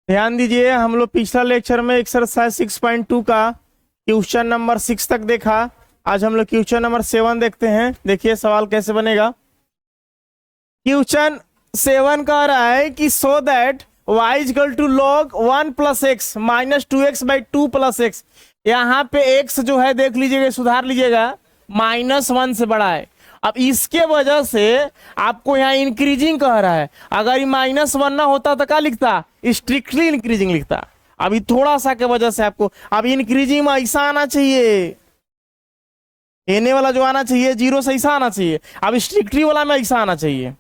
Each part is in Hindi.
ध्यान दीजिए, हम लोग पिछला लेक्चर में एक्सरसाइज 6.2 का क्वेश्चन नंबर 6 तक देखा। आज हम लोग क्वेश्चन नंबर 7 देखते हैं। देखिए सवाल कैसे बनेगा। क्वेश्चन 7 कह रहा है कि so that y equal to log 1 plus x minus 2x by 2 plus x. यहाँ पे x जो है देख लीजिएगा, सुधार लीजिएगा, -1 से बड़ा है। अब इसके वजह से आपको यहाँ इंक्रीजिंग कह रहा है। अगर ये -1 ना होता तो क्या लिखता, स्ट्रिक्टली इंक्रीजिंग लिखता। अभी थोड़ा सा के वजह से आपको अब इंक्रीजिंग में ऐसा आना चाहिए, एने वाला जो आना चाहिए जीरो से ऐसा आना चाहिए। अब स्ट्रिक्टली वाला में ऐसा आना चाहिए,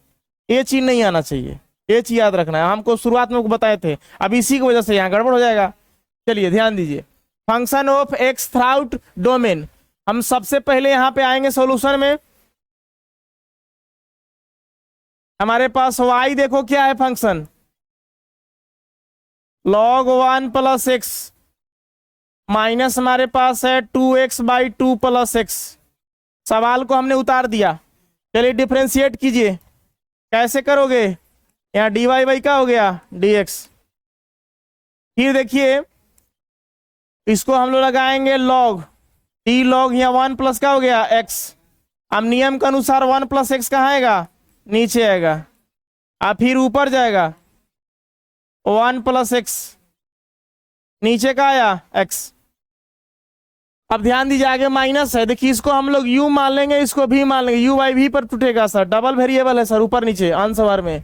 ये चीज नहीं आना चाहिए। ये चीज याद रखना है, हमको शुरुआत में बताए थे। अब इसी की वजह से यहाँ गड़बड़ हो जाएगा। चलिए ध्यान दीजिए, function of x through domain. हम सबसे पहले यहाँ पे आएंगे सॉल्यूशन में। हमारे पास y देखो क्या है, function log 1 plus x minus हमारे पास है 2x बाई 2 प्लस एक्स। सवाल को हमने उतार दिया। चलिए डिफरेंशिएट कीजिए। कैसे करोगे, यहाँ dy बाई क्या हो गया dx। फिर देखिए इसको हम लोग लगाएंगे log t log, यहाँ 1 प्लस क्या हो गया x। अब नियम के अनुसार 1 प्लस एक्स कहाँ आएगा, नीचे आएगा। अब फिर ऊपर जाएगा 1 प्लस एक्स, नीचे का आया x। अब ध्यान दीजिए आगे माइनस है। देखिए इसको हम लोग u मान लेंगे, इसको भी मान लेंगे। u बाई v पर टूटेगा सर, डबल वेरिएबल है सर, ऊपर नीचे आंसर में।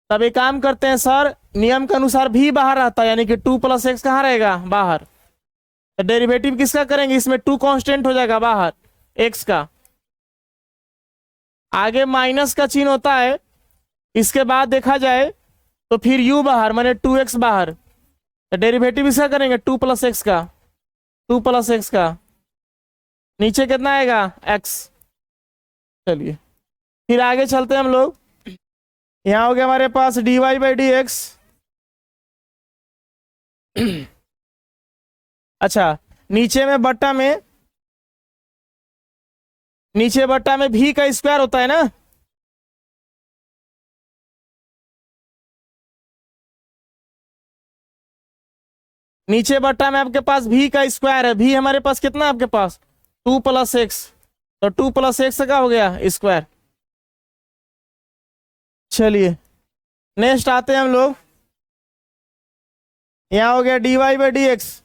तब एक काम करते हैं सर, नियम के अनुसार v बाहर आता है, यानी कि 2 प्लस एक्स कहाँ रहेगा, बाहर। तो डेरिवेटिव किसका करेंगे, इसमें 2 कांस्टेंट हो जाएगा बाहर x का। आगे माइनस का चिन्ह होता है। इसके बाद देखा जाए तो फिर u बाहर, माने 2x बाहर। तो डेरिवेटिव इसका करेंगे 2 प्लस एक्स का, 2 प्लस एक्स का। नीचे कितना आएगा x। चलिए फिर आगे चलते हैं हम लोग। यहाँ हो गया हमारे पास dy बाई डी एक्स। अच्छा, नीचे में बट्टा में, नीचे बट्टा में v का स्क्वायर होता है ना। नीचे बट्टा में आपके पास v का स्क्वायर है। v हमारे पास कितना है आपके पास 2 प्लस एक्स। तो 2 प्लस एक्स का हो गया स्क्वायर। चलिए नेक्स्ट आते हैं हम लोग। यहाँ हो गया dy by D x.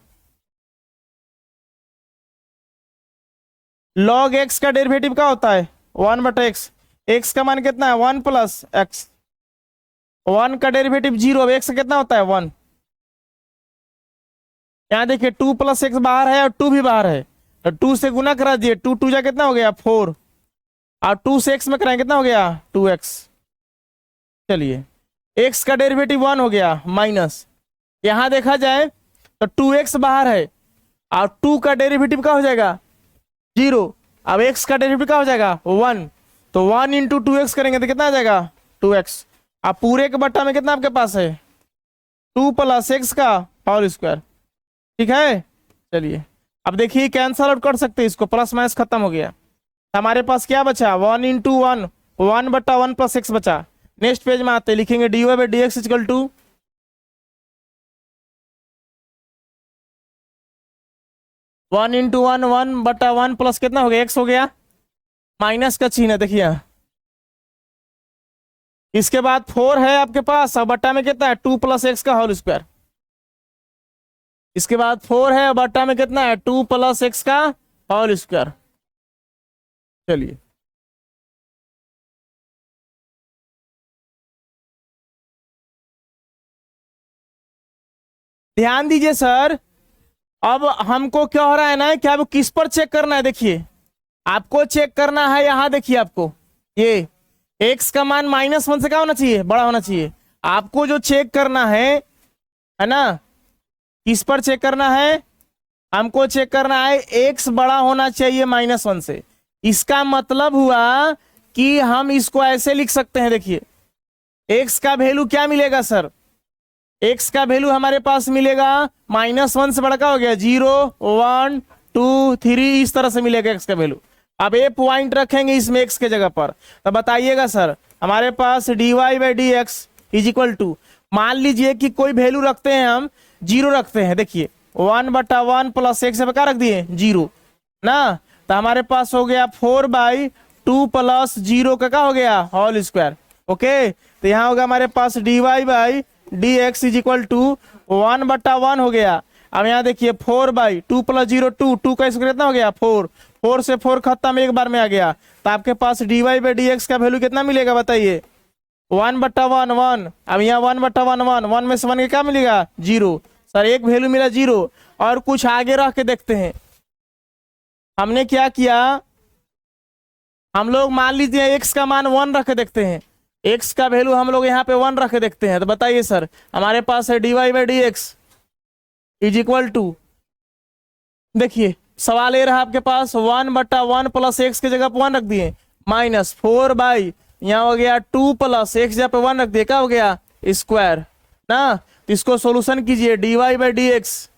log x का डेरिवेटिव क्या होता है 1 बटा एक्स। एक्स का मान कितना है 1 प्लस एक्स। 1 का डेरिवेटिव 0। अब x कितना होता है 1। यहाँ देखिए 2 प्लस एक्स बाहर है और 2 भी बाहर है, तो 2 से गुना करा दिए, 2 2 जा कितना हो गया 4, और 2 से x में कराएं कितना हो गया 2x। चलिए x का डेरिवेटिव 1 हो गया माइनस। यहाँ देखा जाए तो 2x बाहर है और 2 का डेरिवेटिव क्या हो जाएगा 0। अब x का डेरिवेटिव क्या हो जाएगा 1। तो 1 इंटू 2x करेंगे तो कितना आ जाएगा 2x। अब पूरे के बट्टा में कितना आपके पास है 2 प्लस एक्स का होल स्क्वायर। ठीक है। चलिए अब देखिए कैंसल आउट कर सकते हैं इसको, प्लस माइनस खत्म हो गया। हमारे पास क्या बचा 1 इंटू 1, 1 बटा 1 प्लस एक्स बचा। नेक्स्ट पेज में आते लिखेंगे dy by D x equal to 1 into 1, 1 बटा 1 प्लस कितना हो गया x हो गया, माइनस का चिन्ह है देखिए। इसके बाद 4 है आपके पास, और बट्टा में कितना है 2 प्लस एक्स का होल स्क्वायर। इसके बाद 4 है, बट्टा में कितना है 2 प्लस एक्स का होल स्क्वायर। चलिए ध्यान दीजिए सर, अब हमको क्या हो रहा है ना कि आपको किस पर चेक करना है। देखिए आपको चेक करना है, यहाँ देखिए आपको ये x का मान -1 से क्या होना चाहिए, बड़ा होना चाहिए। आपको जो चेक करना है ना, किस पर चेक करना है, हमको चेक करना है x बड़ा होना चाहिए -1 से। इसका मतलब हुआ कि हम इसको ऐसे लिख सकते हैं। देखिए x का वैल्यू क्या मिलेगा सर, x का वैल्यू हमारे पास मिलेगा -1 से बड़ा क्या हो गया 0, 1, 2, 3, इस तरह से मिलेगा x का वैल्यू। अब ये पॉइंट रखेंगे इसमें x के जगह पर, तो बताइएगा सर हमारे पास dy by D x is equal to मान लीजिए कि कोई वैल्यू रखते हैं, हम 0 रखते हैं। देखिए 1/1 प्लस x पे क्या रख दिए 0 ना, तो हमारे पास हो गया 4/2 प्लस 0 का क्या हो गया होल स्क्वायर। ओके, तो यहाँ होगा हमारे पास dy/dx इज इक्वल टू 1/1 हो गया। अब यहाँ देखिए 4/2 प्लस 0 2 का स्क्वायर कितना हो गया 4 से 4 खत्म एक बार में आ गया, तो आपके पास dy/dx का वैल्यू कितना मिलेगा बताइए 1/1 1। अब यहाँ 1/1 1 में से 1 के क्या मिलेगा 0। सर एक वैल्यू मिला 0। और कुछ आगे रख के देखते हैं, हमने क्या किया, हम लोग मान लीजिए x का मान 1 रख के देखते हैं, x का वैल्यू हम लोग यहाँ पे 1 रख के देखते हैं। तो बताइए सर हमारे पास है dy/dx इज इक्वल टू, देखिए सवाल ये रहा आपके पास 1/1 प्लस x की जगह पे 1 रख दिए माइनस 4 यहाँ हो गया 2 प्लस x जगह पे 1 रख दिए क्या हो गया स्क्वायर ना। तो इसको सोल्यूशन कीजिए dy/dx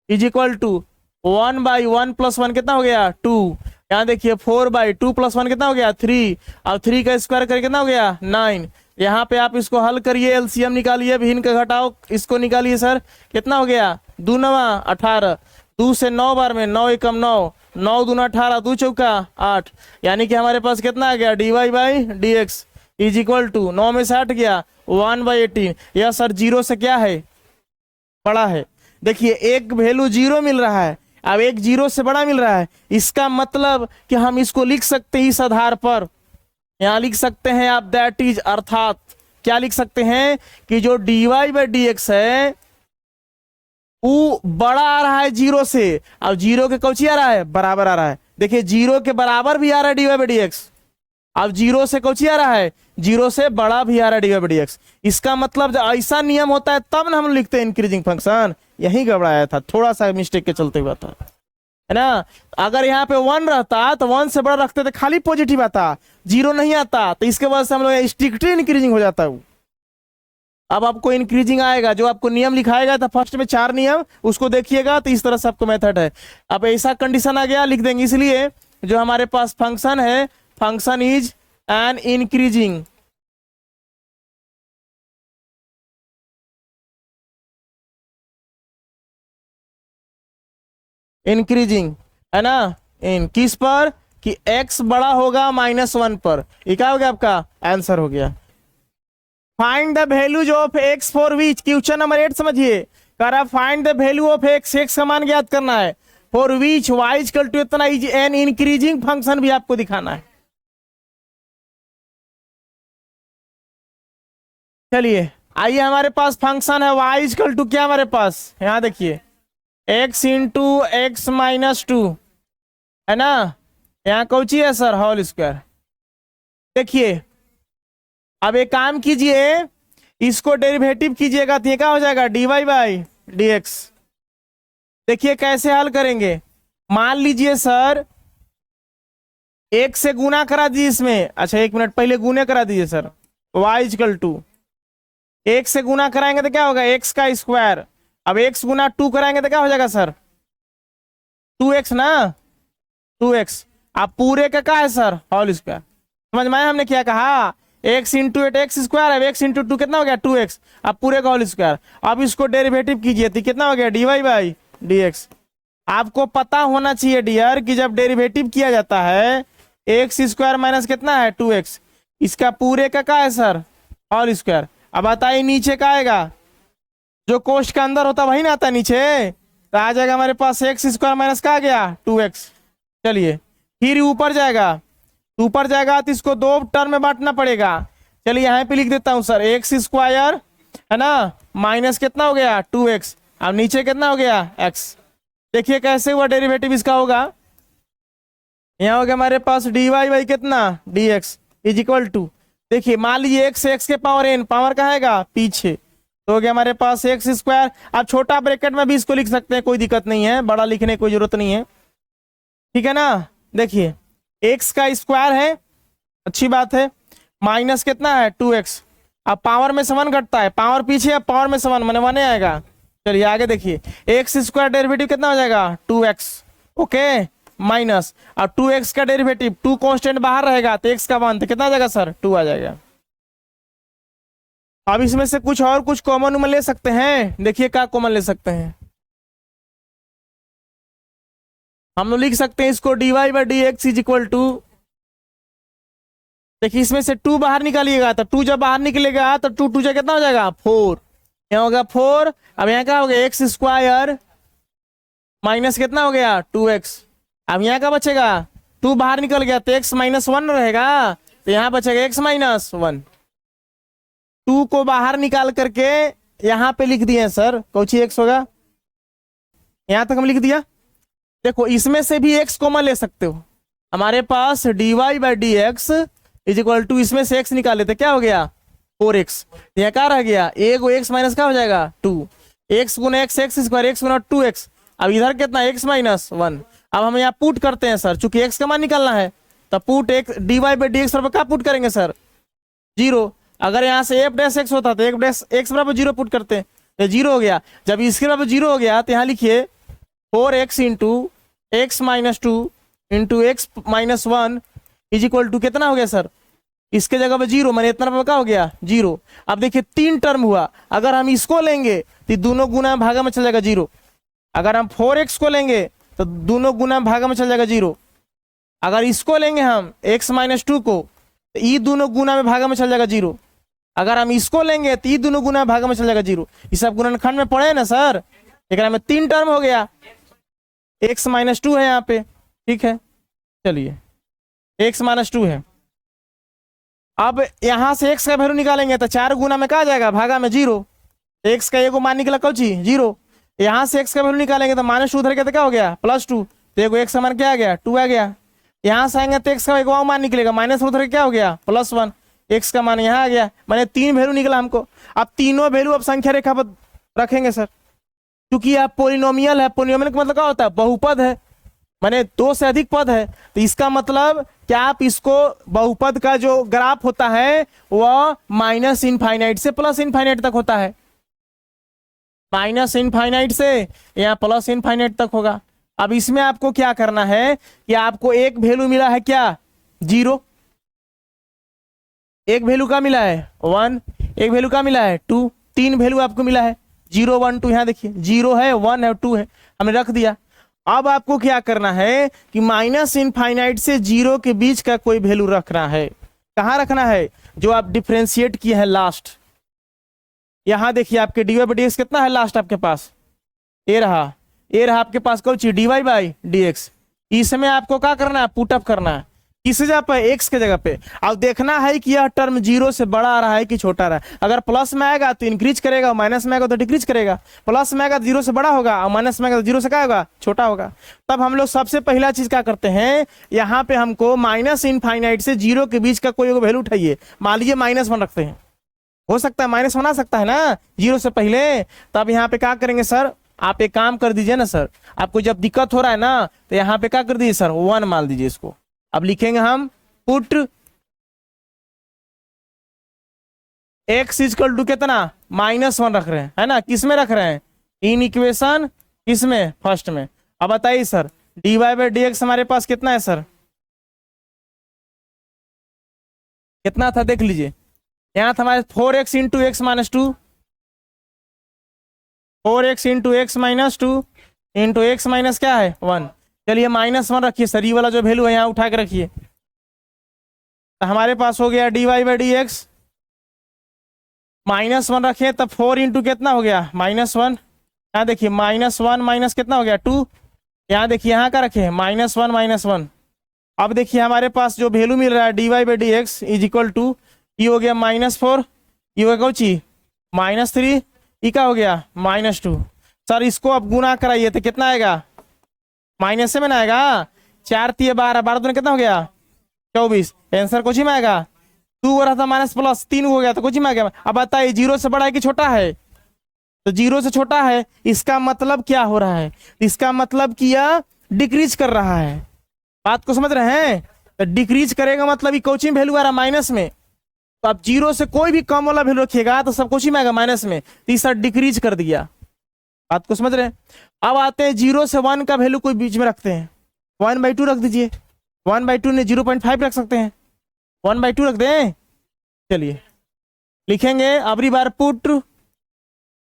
is equal to 1/1 plus 1 कितना हो गया 2। यहाँ देखिए 4/2 प्लस 1 कितना हो गया 3। अब 3 का स्क्वायर करके कितना हो गया 9। यहाँ पे आप इसको हल करिए, एलसीएम निकालिए, भिन्न का घटाओ, इसको निकालिए सर कितना हो गया 2 9 18, 2 से 9 बार में 9 एकम 9, 9 दूना 18, 2 चौका 8, यानी कि हमारे पास कितना आ गया dy/dx इज इक्वल टू 9 में से 8 गया 1/18। यह सर 0 से क्या है बड़ा है। देखिए एक वैल्यू 0 मिल रहा है, अब एक 0 से बड़ा मिल रहा है, इसका मतलब कि हम इसको लिख सकते हैं इस आधार पर, यहां लिख सकते हैं आप दैट इज, अर्थात क्या लिख सकते हैं कि जो dy/dx है वो बड़ा आ रहा है 0 से। अब 0 के कौची आ रहा है बराबर आ रहा है। देखिए 0 के बराबर भी आ रहा है dy/dx, अब 0 से कौची आ रहा है 0 से बड़ा भी आ रहा है dy/dx। इसका मतलब जब ऐसा नियम होता है तब ना हम लिखते हैं इंक्रीजिंग फंक्शन। यही गड़बड़ाया था, थोड़ा सा मिस्टेक के चलते हुआ था, है ना। अगर यहाँ पे 1 रहता तो 1 से बड़ा रखते थे खाली पॉजिटिव आता, 0 नहीं आता, तो इसके वजह से हम लोग स्ट्रिक्टली इंक्रीजिंग हो जाता है। अब आपको इंक्रीजिंग आएगा, जो आपको नियम लिखाएगा था फर्स्ट में 4 नियम, उसको देखिएगा तो इस तरह से आपको मेथड है। अब ऐसा कंडीशन आ गया लिख देंगे, इसलिए जो हमारे पास फंक्शन है, function is an increasing, increasing है ना, इन किस पर कि x बड़ा होगा -1 पर। ये क्या हो गया आपका आंसर हो गया। Find the values of x for which, question number 8 समझिए, कह रहा find the value of x का मान ज्ञात करना है, for which y equal to इतना इज एन इंक्रीजिंग फंक्शन भी आपको दिखाना है। चलिए आइए, हमारे पास फंक्शन है y इक्वल टू क्या, हमारे पास यहां देखिए x इंटू एक्स -2 है ना, यहाँ कौची है सर होल स्क्वायर। देखिए अब एक काम कीजिए, इसको डेरिवेटिव कीजिएगा तो ये क्या हो जाएगा dy/dx। देखिए कैसे हल करेंगे, मान लीजिए सर 1 से गुना करा दीजिए इसमें, अच्छा 1 मिनट पहले गुने करा दीजिए सर, y इक्वल टू 1 से गुना कराएंगे तो क्या होगा x का स्क्वायर, अब x गुना 2 कराएंगे तो क्या हो जाएगा सर 2x ना, 2x। अब पूरे का क्या है सर होल स्क्वायर, समझ में आया हमने क्या कहा, x इंटू 8x स्क्वायर, अब x इंटू 2 कितना हो गया 2x, अब पूरे का होल स्क्वायर। अब इसको डेरिवेटिव कीजिए तो कितना हो गया dy/dx। आपको पता होना चाहिए डियर कि जब डेरिवेटिव किया जाता है x स्क्वायर माइनस कितना है 2x, इसका पूरे का क्या है सर होल स्क्वायर। अब बताइए नीचे का आएगा, जो कोष्ट का अंदर होता वही ना आता नीचे, तो आ जाएगा हमारे पास x स्क्वायर माइनस का आ गया 2x। चलिए फिर ऊपर जाएगा, ऊपर जाएगा तो इसको 2 टर्म में बांटना पड़ेगा। चलिए यहाँ पे लिख देता हूँ सर x स्क्वायर है ना माइनस कितना हो गया 2x, अब नीचे कितना हो गया x। देखिए कैसे हुआ डेरिवेटिव इसका होगा, यहाँ हो गया हमारे पास dy कितना dx इज इक्वल टू, देखिए मान लीजिए x के पावर n, पावर का हैगा पीछे, तो हो गया हमारे पास x स्क्वायर। अब छोटा ब्रैकेट में भी इसको लिख सकते हैं, कोई दिक्कत नहीं है, बड़ा लिखने की कोई जरूरत नहीं है, ठीक है ना। देखिए x का स्क्वायर है, अच्छी बात है, माइनस कितना है 2x, अब पावर में से 1 घटता है, पावर पीछे, अब पावर में से 1 मैंने 1 आएगा। चलिए आगे देखिए x स्क्वायर डेरिवेटिव कितना हो जाएगा 2x, ओके माइनस, अब 2x का डेरिवेटिव 2 कांस्टेंट बाहर रहेगा तो x का मान तो कितना आ जाएगा सर 2 आ जाएगा। अब इसमें से कुछ और कुछ कॉमन उमन ले सकते हैं। देखिए क्या कॉमन ले सकते हैं, हम लोग लिख सकते हैं इसको dy by D x is equal to, देखिए इसमें से 2 बाहर निकालिएगा तो 2 जब बाहर निकलेगा तो 2 2 जा कितना हो जाएगा 4, यहाँ हो गया 4। अब यहाँ क्या हो गया एक्स स्क्वायर माइनस कितना हो गया 2x। अब यहाँ का बचेगा 2 बाहर निकल गया तो x माइनस 1 रहेगा, तो यहाँ बचेगा x माइनस 1। 2 को बाहर निकाल करके यहाँ पे लिख दिए सर, कौची x होगा, यहाँ तक हम लिख दिया। देखो इसमें से भी x कॉमन ले सकते हो, हमारे पास dy by D x is equal to, इसमें से x निकाल लेते क्या हो गया 4x, यहाँ क्या रह गया एक x माइनस क्या हो जाएगा 2, x गुना x एक्स स्क्वायर x गुना 2x। अब इधर कितना x माइनस 1। अब हम यहाँ पुट करते हैं सर, चूंकि x का मान निकालना है तो put x dy by D x बराबर क्या पुट करेंगे सर 0। अगर यहाँ से f डैश x होता तो f डैश x बराबर 0 पुट करते हैं, तो 0 हो गया। जब इसके बराबर 0 हो गया तो यहाँ लिखिए 4x into x minus 2 into x minus 1 is equal to कितना हो गया सर, इसके जगह पे 0, मैंने इतना क्या हो गया 0। अब देखिए 3 टर्म हुआ, अगर हम इसको लेंगे तो दोनों गुना भागा में चल जाएगा 0। अगर हम 4x को लेंगे तो दोनों गुना भागा में चल जाएगा 0। अगर इसको लेंगे हम x माइनस 2 को तो ये दोनों गुना में भागा में चल जाएगा 0। अगर हम इसको लेंगे तो ये दोनों गुना भागा में चल जाएगा 0। ये सब गुणनखंड में पड़े ना सर, एक में 3 टर्म हो गया, x माइनस 2 है यहाँ पे, ठीक है। चलिए x माइनस 2 है। अब यहां से x का वैल्यू निकालेंगे तो 4 गुना में क्या आ जाएगा भागा में 0, x का एगो मान निकला कौची 0। यहां से x का वैल्यू निकालेंगे तो माइनस 2 उधर गया तो क्या हो गया +2, तो एगो x का मान क्या आ गया 2 आ गया। यहां से आएंगे तो x का एगो मान निकलेगा, माइनस उधर क्या हो गया +1, x का मान यहाँ आ गया, मैंने 3 वैल्यू निकला हमको। अब तीनों वैल्यू अब संख्या रेखा पर रखेंगे सर, क्योंकि आप पोलिनोमियल है, पोलिनोमियल का मतलब क्या होता है बहुपद है, माने 2 से अधिक पद है, तो इसका मतलब क्या आप इसको बहुपद का जो ग्राफ होता है वह माइनस इनफाइनाइट से प्लस इनफाइनाइट तक होता है, माइनस इनफाइनाइट से या प्लस इनफाइनाइट तक होगा। अब इसमें आपको क्या करना है कि आपको एक वैल्यू मिला है क्या 0, एक वैल्यू का मिला है 1, एक वैल्यू का मिला है 2, 3 वैल्यू आपको मिला है 0 1 2। यहाँ देखिए 0 है 1 है 2 है, हमने रख दिया। अब आपको क्या करना है कि माइनस इनफाइनाइट से 0 के बीच का कोई वैल्यू रखना है। कहाँ रखना है, जो आप डिफरेंशिएट किए हैं लास्ट। यहां देखिए आपके dy बाई डी एक्स कितना है लास्ट आपके पास, ये रहा आपके पास कौन सी dy बाई डी एक्स। इसमें आपको क्या करना है पुट अप करना है, किस जगह पे x के जगह पे। अब देखना है कि यह टर्म 0 से बड़ा आ रहा है कि छोटा आ रहा है। अगर प्लस में आएगा तो इंक्रीज करेगा, माइनस में आएगा तो डिक्रीज करेगा। प्लस में आएगा तो 0 से बड़ा होगा और माइनस में आएगा तो 0 से क्या होगा छोटा होगा। तब हम लोग सबसे पहला चीज क्या करते हैं, यहाँ पे हमको माइनस इनफाइनाइट से 0 के बीच का कोई वैल्यू उठाइए। मान लीजिए -1 रखते हैं, हो सकता है -1 आ सकता है ना 0 से पहले। तब यहाँ पे क्या करेंगे सर, आप एक काम कर दीजिए ना सर, आपको जब दिक्कत हो रहा है ना तो यहाँ पे क्या कर दीजिए सर 1 मान दीजिए इसको। अब लिखेंगे हम पुट x इक्वल टू कितना -1 रख रहे हैं, है ना, किस में रख रहे हैं इन इक्वेशन, किसमें फर्स्ट में। अब बताइए sir dy by D x हमारे पास कितना है सर, कितना था देख लीजिए। यहाँ था हमारे 4x into x minus 2, 4x into x minus 2 into x minus क्या है 1। चलिए -1 रखिए सर, ये वाला जो वैल्यू है यहाँ उठा के रखिए। तो हमारे पास हो गया dy बाई डी एक्स, -1 रखे तब 4 इंटू कितना हो गया -1। यहाँ देखिए -1 माइनस कितना हो गया 2। यहाँ देखिए यहाँ का रखे -1 -1। अब देखिए हमारे पास जो वैल्यू मिल रहा है dy by D x is equal to, ये हो गया -4, ये हो गया कौची -3, ये क्या हो गया -2। सर इसको अब गुना कराइए तो कितना आएगा, माइनस से में ना आएगा, 4 3 12 12 दूनी कितना हो गया 24। आंसर कुछ ही में आएगा 2 हो रहा था माइनस प्लस 3 हो गया तो कुछ ही में आ गया। अब बताइए 0 से बड़ा है कि छोटा है, तो 0 से छोटा है, इसका मतलब क्या हो रहा है, इसका मतलब कि यह डिक्रीज कर रहा है। बात को समझ रहे हैं, तो डिक्रीज करेगा मतलब ये कोचिंग वैल्यू आ रहा है माइनस में, तो आप 0 से कोई भी कम वाला वैल्यू रखिएगा तो सब कुछ ही में आएगा माइनस में, तो इस डिक्रीज कर दिया। बात को समझ रहे हैं। अब आते हैं 0 से 1 का वैल्यू कोई बीच में रखते हैं, 1/2 रख दीजिए। 1/2 ने 0.5 रख सकते हैं, 1/2 रख दें। चलिए लिखेंगे अबरी बार पुट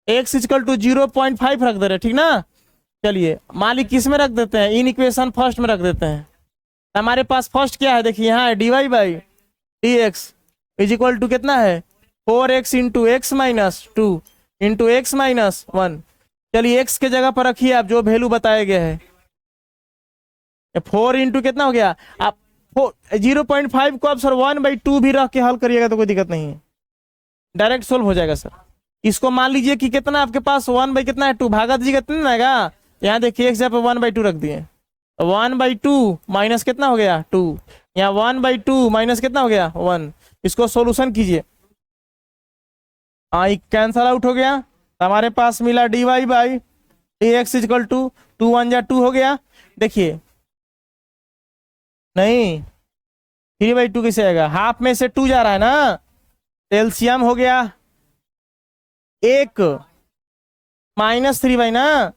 x इक्वल टू 0.5 रख दे रहे, ठीक ना। चलिए मान ली किस में रख देते हैं, इन इक्वेशन फर्स्ट में रख देते हैं। हमारे पास फर्स्ट क्या है, देखिए यहाँ है dy by D x is equal to कितना है 4x into x minus 2 into x minus 1। चलिए x के जगह पर रखिए आप जो वैल्यू बताया गया है। 4 इंटू कितना हो गया, आप 0.5 को आप सर 1/2 भी रख के हल करिएगा तो कोई दिक्कत नहीं है, डायरेक्ट सोल्व हो जाएगा सर। इसको मान लीजिए कि कितना आपके पास 1 कितना है 2, भागा दीजिए कितना आएगा। यहाँ देखिए x जगह पे 1/2 रख दिए, 1/2 माइनस कितना हो गया 2, यहाँ 1/2 माइनस कितना हो गया 1। इसको सोल्यूशन कीजिए, हाँ कैंसल आउट हो गया। हमारे पास मिला dy by D x is equal to 2 1 जा 2 हो गया। देखिए नहीं 3/2 कैसे आएगा, हाफ में से 2 जा रहा है ना, एलसीएम हो गया 1 -3 ना,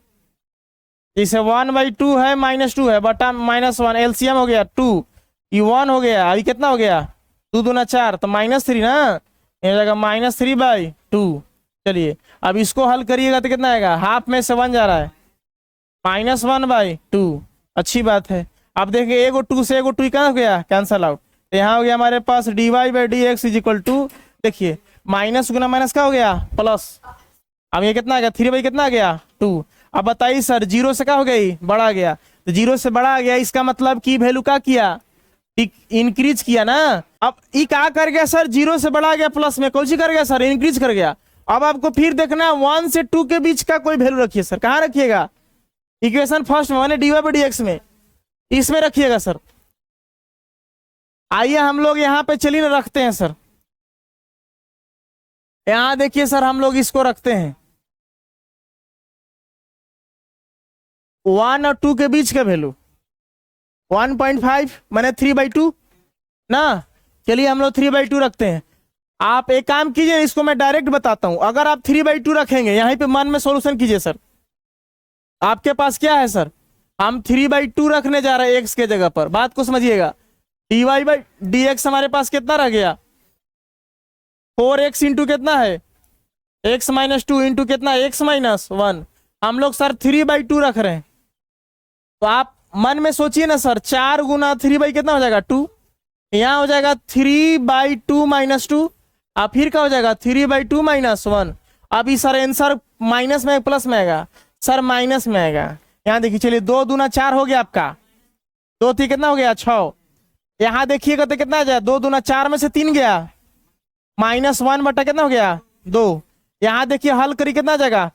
जैसे 1/2 है -2 है बटा -1, एलसीएम हो गया 2, ये 1 हो गया, अभी कितना हो गया 2 दूना 4 तो -3 ना, ये जाएगा -3/2। चलिए अब इसको हल करिएगा तो कितना आएगा, हाफ में से 1 जा रहा है -1/2, अच्छी बात है। अब देखिए एगो 2 से एगो 2 कहाँ हो गया कैंसल आउट, तो यहाँ हो गया हमारे पास dy by D x is equal to, देखिए माइनस गुना माइनस क्या हो गया प्लस, अब ये कितना आ गया 3 कितना आ गया 2। अब बताइए सर 0 से क्या हो गई बड़ा गया, तो 0 से बड़ा आ गया, इसका मतलब की वैल्यू क्या किया इंक्रीज किया ना। अब ये क्या कर गया सर 0 से बड़ा गया प्लस में, कौन सी कर गया सर इंक्रीज कर गया। अब आपको फिर देखना है 1 से 2 के बीच का कोई वैल्यू रखिए सर, कहाँ रखिएगा इक्वेशन फर्स्ट में माने dy बाई डी एक्स में, इसमें रखिएगा सर। आइए हम लोग यहाँ पे चलिए ना रखते हैं सर, यहाँ देखिए सर हम लोग इसको रखते हैं 1 और 2 के बीच का वैल्यू 1.5 माने 3/2 ना। चलिए हम लोग 3/2 रखते हैं। आप एक काम कीजिए, इसको मैं डायरेक्ट बताता हूं, अगर आप 3/2 रखेंगे यहीं पे मन में सॉल्यूशन कीजिए सर। आपके पास क्या है सर, हम 3/2 रखने जा रहे हैं x के जगह पर, बात को समझिएगा। dy बाई डी एक्स हमारे पास कितना रह गया 4x इंटू कितना है x माइनस 2 इंटू कितना x माइनस 1। हम लोग सर 3/2 रख रहे हैं, तो आप मन में सोचिए ना सर 4 गुना 3 कितना हो जाएगा 2, यहाँ हो जाएगा 3/2 माइनस 2, अब फिर क्या हो जाएगा 3/2 माइनस 1। अभी सर आंसर माइनस में प्लस में आएगा सर, माइनस में आएगा। यहाँ देखिए चलिए 2 दूना 4 हो गया आपका, 2 3 कितना हो गया 6। यहाँ देखिएगा तो कितना आ जाए 2 दूना 4 में से 3 गया, -1 बटा कितना हो गया 2। यहाँ देखिए हल करी कितना आ जाएगा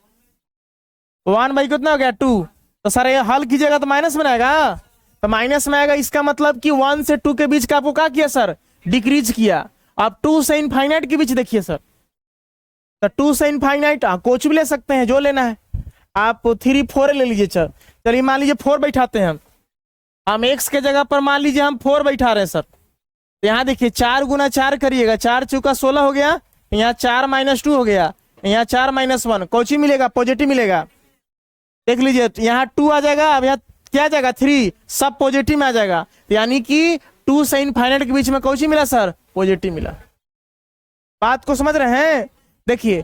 1 कितना हो गया 2, तो सर ये हल कीजिएगा तो माइनस में आएगा, तो माइनस में आएगा। इसका मतलब कि 1 से 2 के बीच का आपको क्या किया सर डिक्रीज किया। अब 2 से इनफाइनाइट के बीच देखिए सर, तो 2 से इनफाइनाइट कुछ भी ले सकते हैं जो लेना है, आप 3 4 ले लीजिए। चलिए मान लीजिए 4 बैठाते हैं हम x के जगह पर मान लीजिए हम 4 बैठा रहे हैं सर। तो यहाँ देखिए 4 गुना 4 करिएगा, 4 चौका 16 हो गया, यहाँ 4 -2 हो गया, यहाँ 4 -1 कौची मिलेगा पॉजिटिव मिलेगा। देख लीजिए यहाँ 2 आ जाएगा, अब यहाँ क्या आ जाएगा 3, सब पॉजिटिव में आ जाएगा, यानी कि 2 से इनफाइनाइट के बीच में कौची मिला सर पॉजिटिव मिला। बात को समझ रहे हैं, देखिए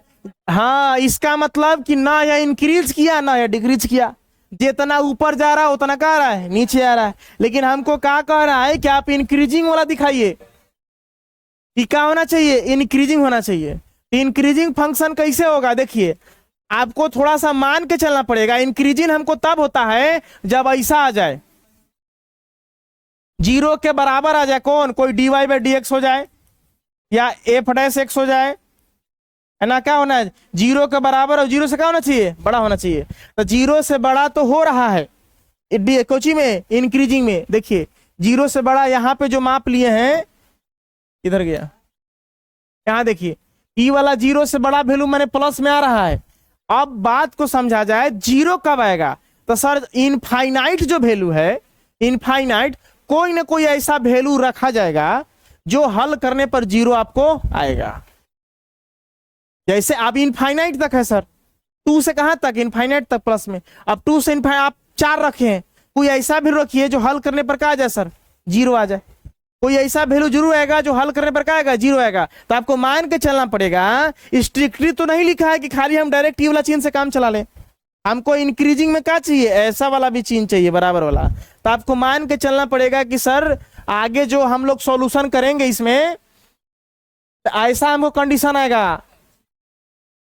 हाँ इसका मतलब कि ना या इंक्रीज किया ना या डिक्रीज किया, जितना ऊपर जा रहा है उतना क्या आ रहा है नीचे आ रहा है। लेकिन हमको क्या कह रहा है कि आप इंक्रीजिंग वाला दिखाइए, क्या होना चाहिए इंक्रीजिंग होना चाहिए। इंक्रीजिंग फंक्शन कैसे होगा, देखिए आपको थोड़ा सा मान के चलना पड़ेगा। इंक्रीजिंग हमको तब होता है जब ऐसा आ जाए 0 के बराबर आ जाए, कौन कोई dy बाई डी एक्स हो जाए या f' हो जाए, है ना। क्या होना है 0 के बराबर और 0 से क्या होना चाहिए बड़ा होना चाहिए, तो 0 से बड़ा तो हो रहा है कोची में इंक्रीजिंग में। देखिए 0 से बड़ा यहाँ पे जो माप लिए हैं इधर गया, यहाँ देखिए ई वाला 0 से बड़ा वैल्यू मैंने प्लस में आ रहा है। अब बात को समझा जाए 0 कब आएगा, तो सर इनफाइनाइट जो वैल्यू है, इनफाइनाइट कोई ना कोई ऐसा वैल्यू रखा जाएगा जो हल करने पर 0 आपको आएगा। जैसे अब इनफाइनाइट तक है सर, 2 से कहां तक इनफाइनाइट तक प्लस में, अब 2 से इनफाइनाइट आप 4 रखे हैं, कोई ऐसा भी रखिए जो हल करने पर क्या आ जाए सर 0 आ जाए। कोई ऐसा वैल्यू जरूर आएगा जो हल करने पर क्या आएगा, जीरो आएगा। तो आपको मान के चलना पड़ेगा। स्ट्रिक्टली तो नहीं लिखा है कि खाली हम डायरेक्ट ई वाला चिन्ह से काम चला लें, हमको इंक्रीजिंग में क्या चाहिए, ऐसा वाला भी चिन्ह चाहिए, बराबर वाला। तो आपको मान के चलना पड़ेगा कि सर आगे जो हम लोग सॉल्यूशन करेंगे इसमें ऐसा हमको कंडीशन आएगा,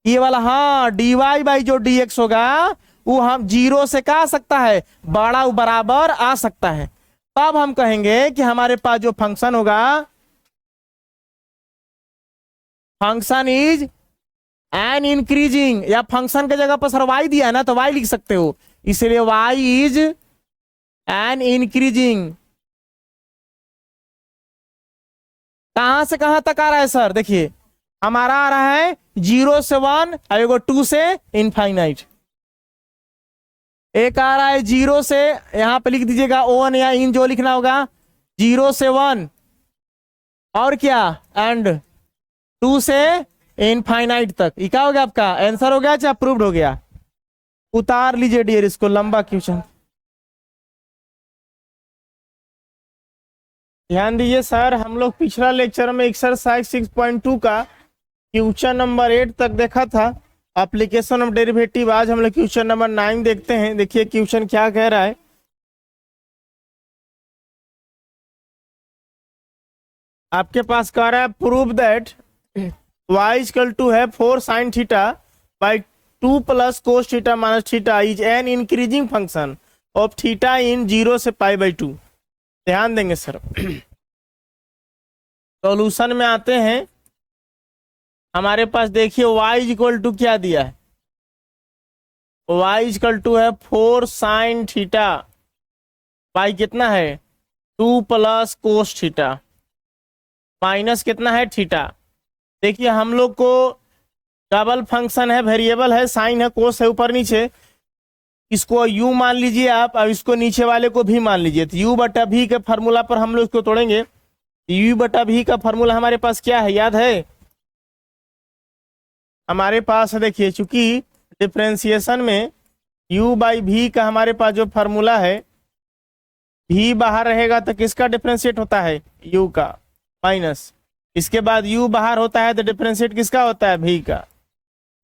ये वाला, हाँ dy बाई जो dx होगा वो हम जीरो से क्या आ सकता है, बड़ा बराबर आ सकता है। तब हम कहेंगे कि हमारे पास जो फंक्शन होगा, फंक्शन इज एन इंक्रीजिंग, या फंक्शन के जगह पर सर y दिया है ना तो y लिख सकते हो, इसलिए y इज एन इंक्रीजिंग। कहां से कहां तक आ रहा है सर, देखिए हमारा आ रहा है 0 से 1, एगो 2 से इनफाइनाइट। एक आ रहा है 0 से, यहां पे लिख दीजिएगा ओन या इन जो लिखना होगा, 0 से 1, और क्या एंड 2 से इनफाइनाइट तक। ये क्या हो गया, आपका आंसर हो गया चाहे अप्रूव्ड हो गया। उतार लीजिए डियर इसको, लंबा क्वेश्चन। ध्यान दीजिए सर, हम लोग पिछला लेक्चर में एक्सरसाइज 6.2 का क्वेश्चन नंबर 8 तक देखा था, एप्लीकेशन ऑफ डेरिवेटिव। आज हम लोग क्वेश्चन नंबर 9 देखते हैं। देखिए क्वेश्चन क्या कह रहा है। आपके पास कह रहा है prove that y equal to है 4 sin theta by 2 plus cos theta minus theta is an increasing function of theta in 0 से π/2। ध्यान देंगे सर। सॉल्यूशन में आते हैं। हमारे पास देखिए y इक्वल टू क्या दिया है, y इक्वल टू है 4 sin थीटा बाई कितना है 2 प्लस कोस थीटा माइनस कितना है थीटा। देखिए हम लोग को डबल फंक्शन है, वेरिएबल है, साइन है, कोस है, ऊपर नीचे। इसको u मान लीजिए आप, और इसको नीचे वाले को भी मान लीजिए। तो u बटा v के फार्मूला पर हम लोग इसको तोड़ेंगे। u बटा v का फार्मूला हमारे पास क्या है, याद है हमारे पास, देखिए चूंकि डिफरेंशिएशन में u बाई v का हमारे पास जो फार्मूला है, v बाहर रहेगा तो किसका डिफरेंशिएट होता है, u का, माइनस इसके बाद u बाहर होता है तो डिफरेंशिएट किसका होता है, v का।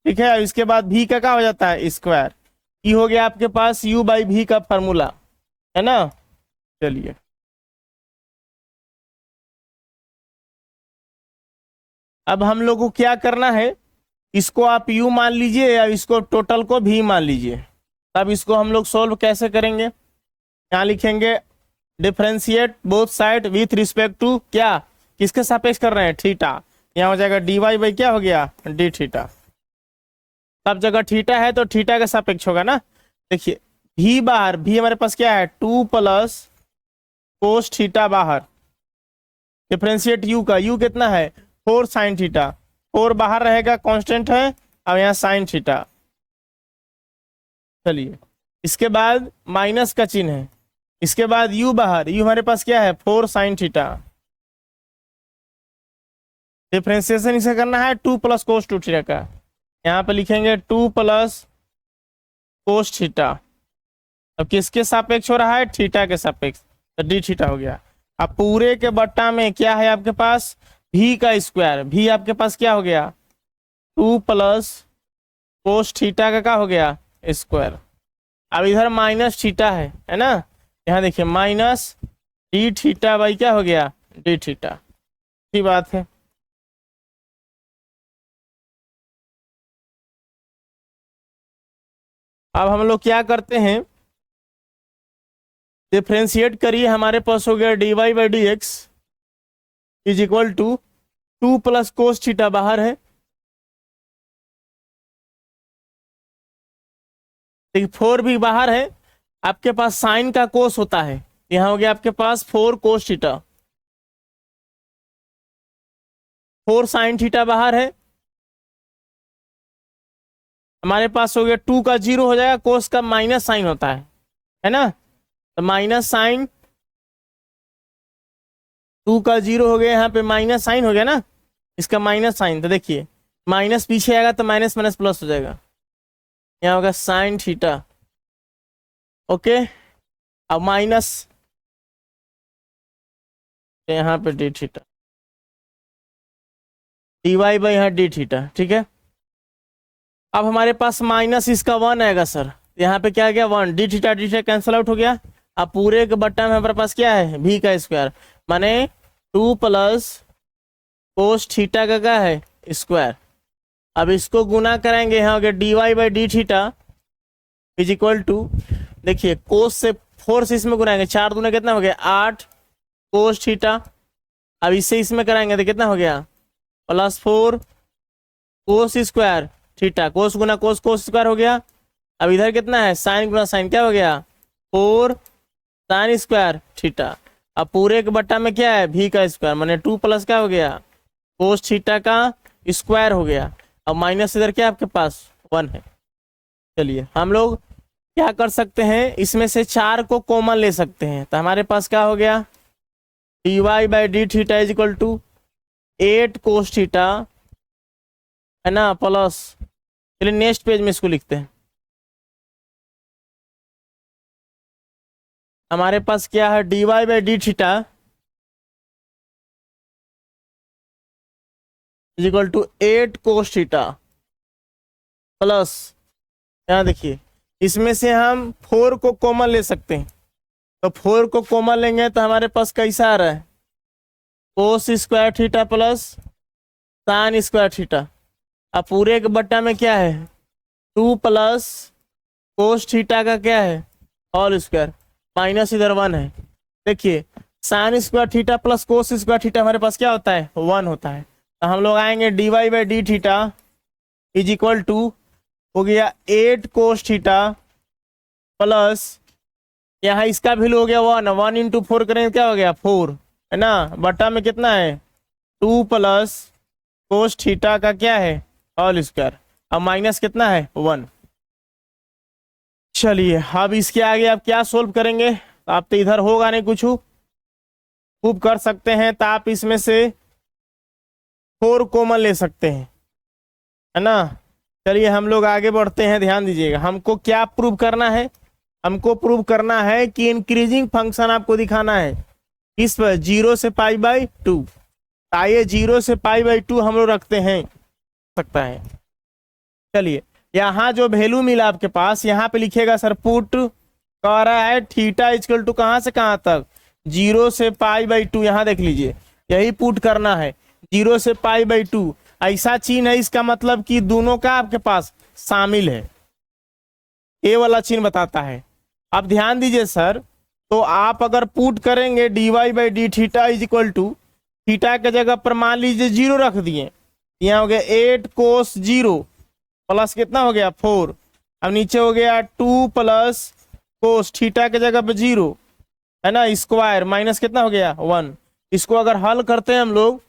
ठीक है, इसके बाद v का क्या हो जाता है, स्क्वायर। ये हो गया आपके पास u बाई v का फार्मूला, है ना। चलिए अब हम लोग को क्या करना है, इसको आप u मान लीजिए या इसको टोटल को v मान लीजिए। तब इसको हम लोग सोल्व कैसे करेंगे, यहाँ लिखेंगे differentiate both side with respect to क्या, किसके सापेक्ष कर रहे हैं, थीटा। यहाँ हो जाएगा dy बाई क्या हो गया, d थीटा। सब जगह थीटा है तो थीटा के सापेक्ष होगा ना। देखिए v बाहर, v हमारे पास क्या है 2 प्लस कोस थीटा बाहर, डिफरेंशिएट u का, u कितना है 4 sin थीटा, 4 बाहर रहेगा कांस्टेंट है, और यहाँ sin थीटा। चलिए इसके बाद माइनस का चिन्ह है, इसके बाद u बाहर, u हमारे पास क्या है 4 sin थीटा, डिफरेंशिएशन इसे करना है 2 प्लस कोस 2 थीटा का। यहाँ पे लिखेंगे 2 प्लस कोस थीटा। अब किसके सापेक्ष हो रहा है, थीटा के सापेक्ष, तो डी थीटा हो गया। अब पूरे के बट्टा में क्या है आपके पास, v का स्क्वायर, v आपके पास क्या हो गया 2 प्लस कोस थीटा का क्या हो गया स्क्वायर। अब इधर माइनस थीटा है ना, यहाँ देखिए माइनस डी थीटा बाई क्या हो गया डी थीटा। ठीक बात है। अब हम लोग क्या करते हैं, डिफरेंशिएट करिए, हमारे पास हो गया dy by D x is equal to 2 plus cos theta बाहर है, देखिए 4 भी बाहर है, आपके पास साइन का कोस होता है, यहाँ हो गया आपके पास 4 कोस थीटा, 4 साइन थीटा बाहर है, हमारे पास हो गया 2 का 0 हो जाएगा, कोस का माइनस साइन होता है ना, तो माइनस साइन 2 का 0 हो गया, यहाँ पे माइनस साइन हो गया ना, इसका माइनस साइन, तो देखिए माइनस पीछे आएगा तो माइनस माइनस प्लस हो जाएगा, यहाँ होगा साइन थीटा। ओके, अब माइनस तो यहाँ पे d theta, d y by यहाँ डी थीटा, ठीक है। अब हमारे पास माइनस इसका 1 आएगा सर, यहाँ पे क्या गया 1, डी थीटा कैंसिल आउट हो गया। अब पूरे के बट्टा में हमारे पास क्या है भी का स्क्वायर, माने 2 प्लस कोस थीटा का क्या है स्क्वायर। अब इसको गुना कराएंगे, यहाँ हो गया d y by d theta is equal to, देखिए कोस से 4 से इसमें गुनाएंगे, 4 दूना कितना हो गया 8 कोस थीटा। अब इससे इसमें कराएंगे तो कितना हो गया प्लस 4 कोस स्क्वायर थीटा, कोस गुना कोस कोस स्क्वायर हो गया। अब इधर कितना है साइन गुना साइन, क्या हो गया 4 साइन स्क्वायर थीटा। अब पूरे के बट्टा में क्या है भी का स्क्वायर, माने 2 प्लस क्या हो गया कोस थीटा का स्क्वायर हो गया। अब माइनस इधर क्या आपके पास 1 है। चलिए हम लोग क्या कर सकते हैं, इसमें से 4 को कॉमन ले सकते हैं, तो हमारे पास क्या हो गया d y by d theta is equal to 8 cos theta, है ना, प्लस, चलिए नेक्स्ट पेज में इसको लिखते हैं। हमारे पास क्या है d y by d theta is equal to 8 cos theta plus, यहाँ देखिए इसमें से हम 4 को कॉमन ले सकते हैं, तो 4 को कॉमन लेंगे तो हमारे पास कैसा आ रहा है cos square theta plus sine square theta. अब पूरे के बट्टा में क्या है 2 प्लस कोस थीटा का क्या है होल स्क्वायर, माइनस इधर 1 है। देखिए sine square theta plus cos square theta हमारे पास क्या होता है 1 होता है। तो हम लोग आएंगे d y by d theta is equal to हो गया 8 कोस थीटा प्लस, यहाँ इसका वैल्यू हो गया 1, 1 इंटू 4 करेंगे क्या हो गया 4, है ना, बट्टा में कितना है 2 प्लस कोस थीटा का क्या है होल स्क्वायर। अब माइनस कितना है 1। चलिए अब इसके आगे आप क्या सोल्व करेंगे, तो आप तो इधर होगा नहीं कुछ, खूब कर सकते हैं, तो आप इसमें से 4 कॉमन ले सकते हैं, है ना। चलिए हम लोग आगे बढ़ते हैं, ध्यान दीजिएगा हमको क्या प्रूव करना है, हमको प्रूव करना है कि इंक्रीजिंग फंक्शन आपको दिखाना है इस पर 0 से पाई बाई 2। आइए 0 से पाई बाई 2 हम लोग रखते हैं, सकता है। चलिए यहाँ जो वैल्यू मिला आपके पास यहाँ पे लिखेगा सर पुट, कह रहा है थीटा इक्वल टू कहाँ से कहाँ तक 0 से पाई बाई 2, यहाँ देख लीजिए यही पुट करना है 0 से पाई बाई 2। ऐसा चिन्ह है, इसका मतलब कि दोनों का आपके पास शामिल है, ये वाला चिन्ह बताता है। अब ध्यान दीजिए सर, तो आप अगर पुट करेंगे d y by d theta is equal to, theta के जगह पर मान लीजिए 0 रख दिए, यहाँ हो गया 8 कोस 0 प्लस कितना हो गया 4। अब नीचे हो गया 2 प्लस कोस थीटा के जगह पे 0, है ना, स्क्वायर माइनस कितना हो गया 1। इसको अगर हल करते हैं हम लोग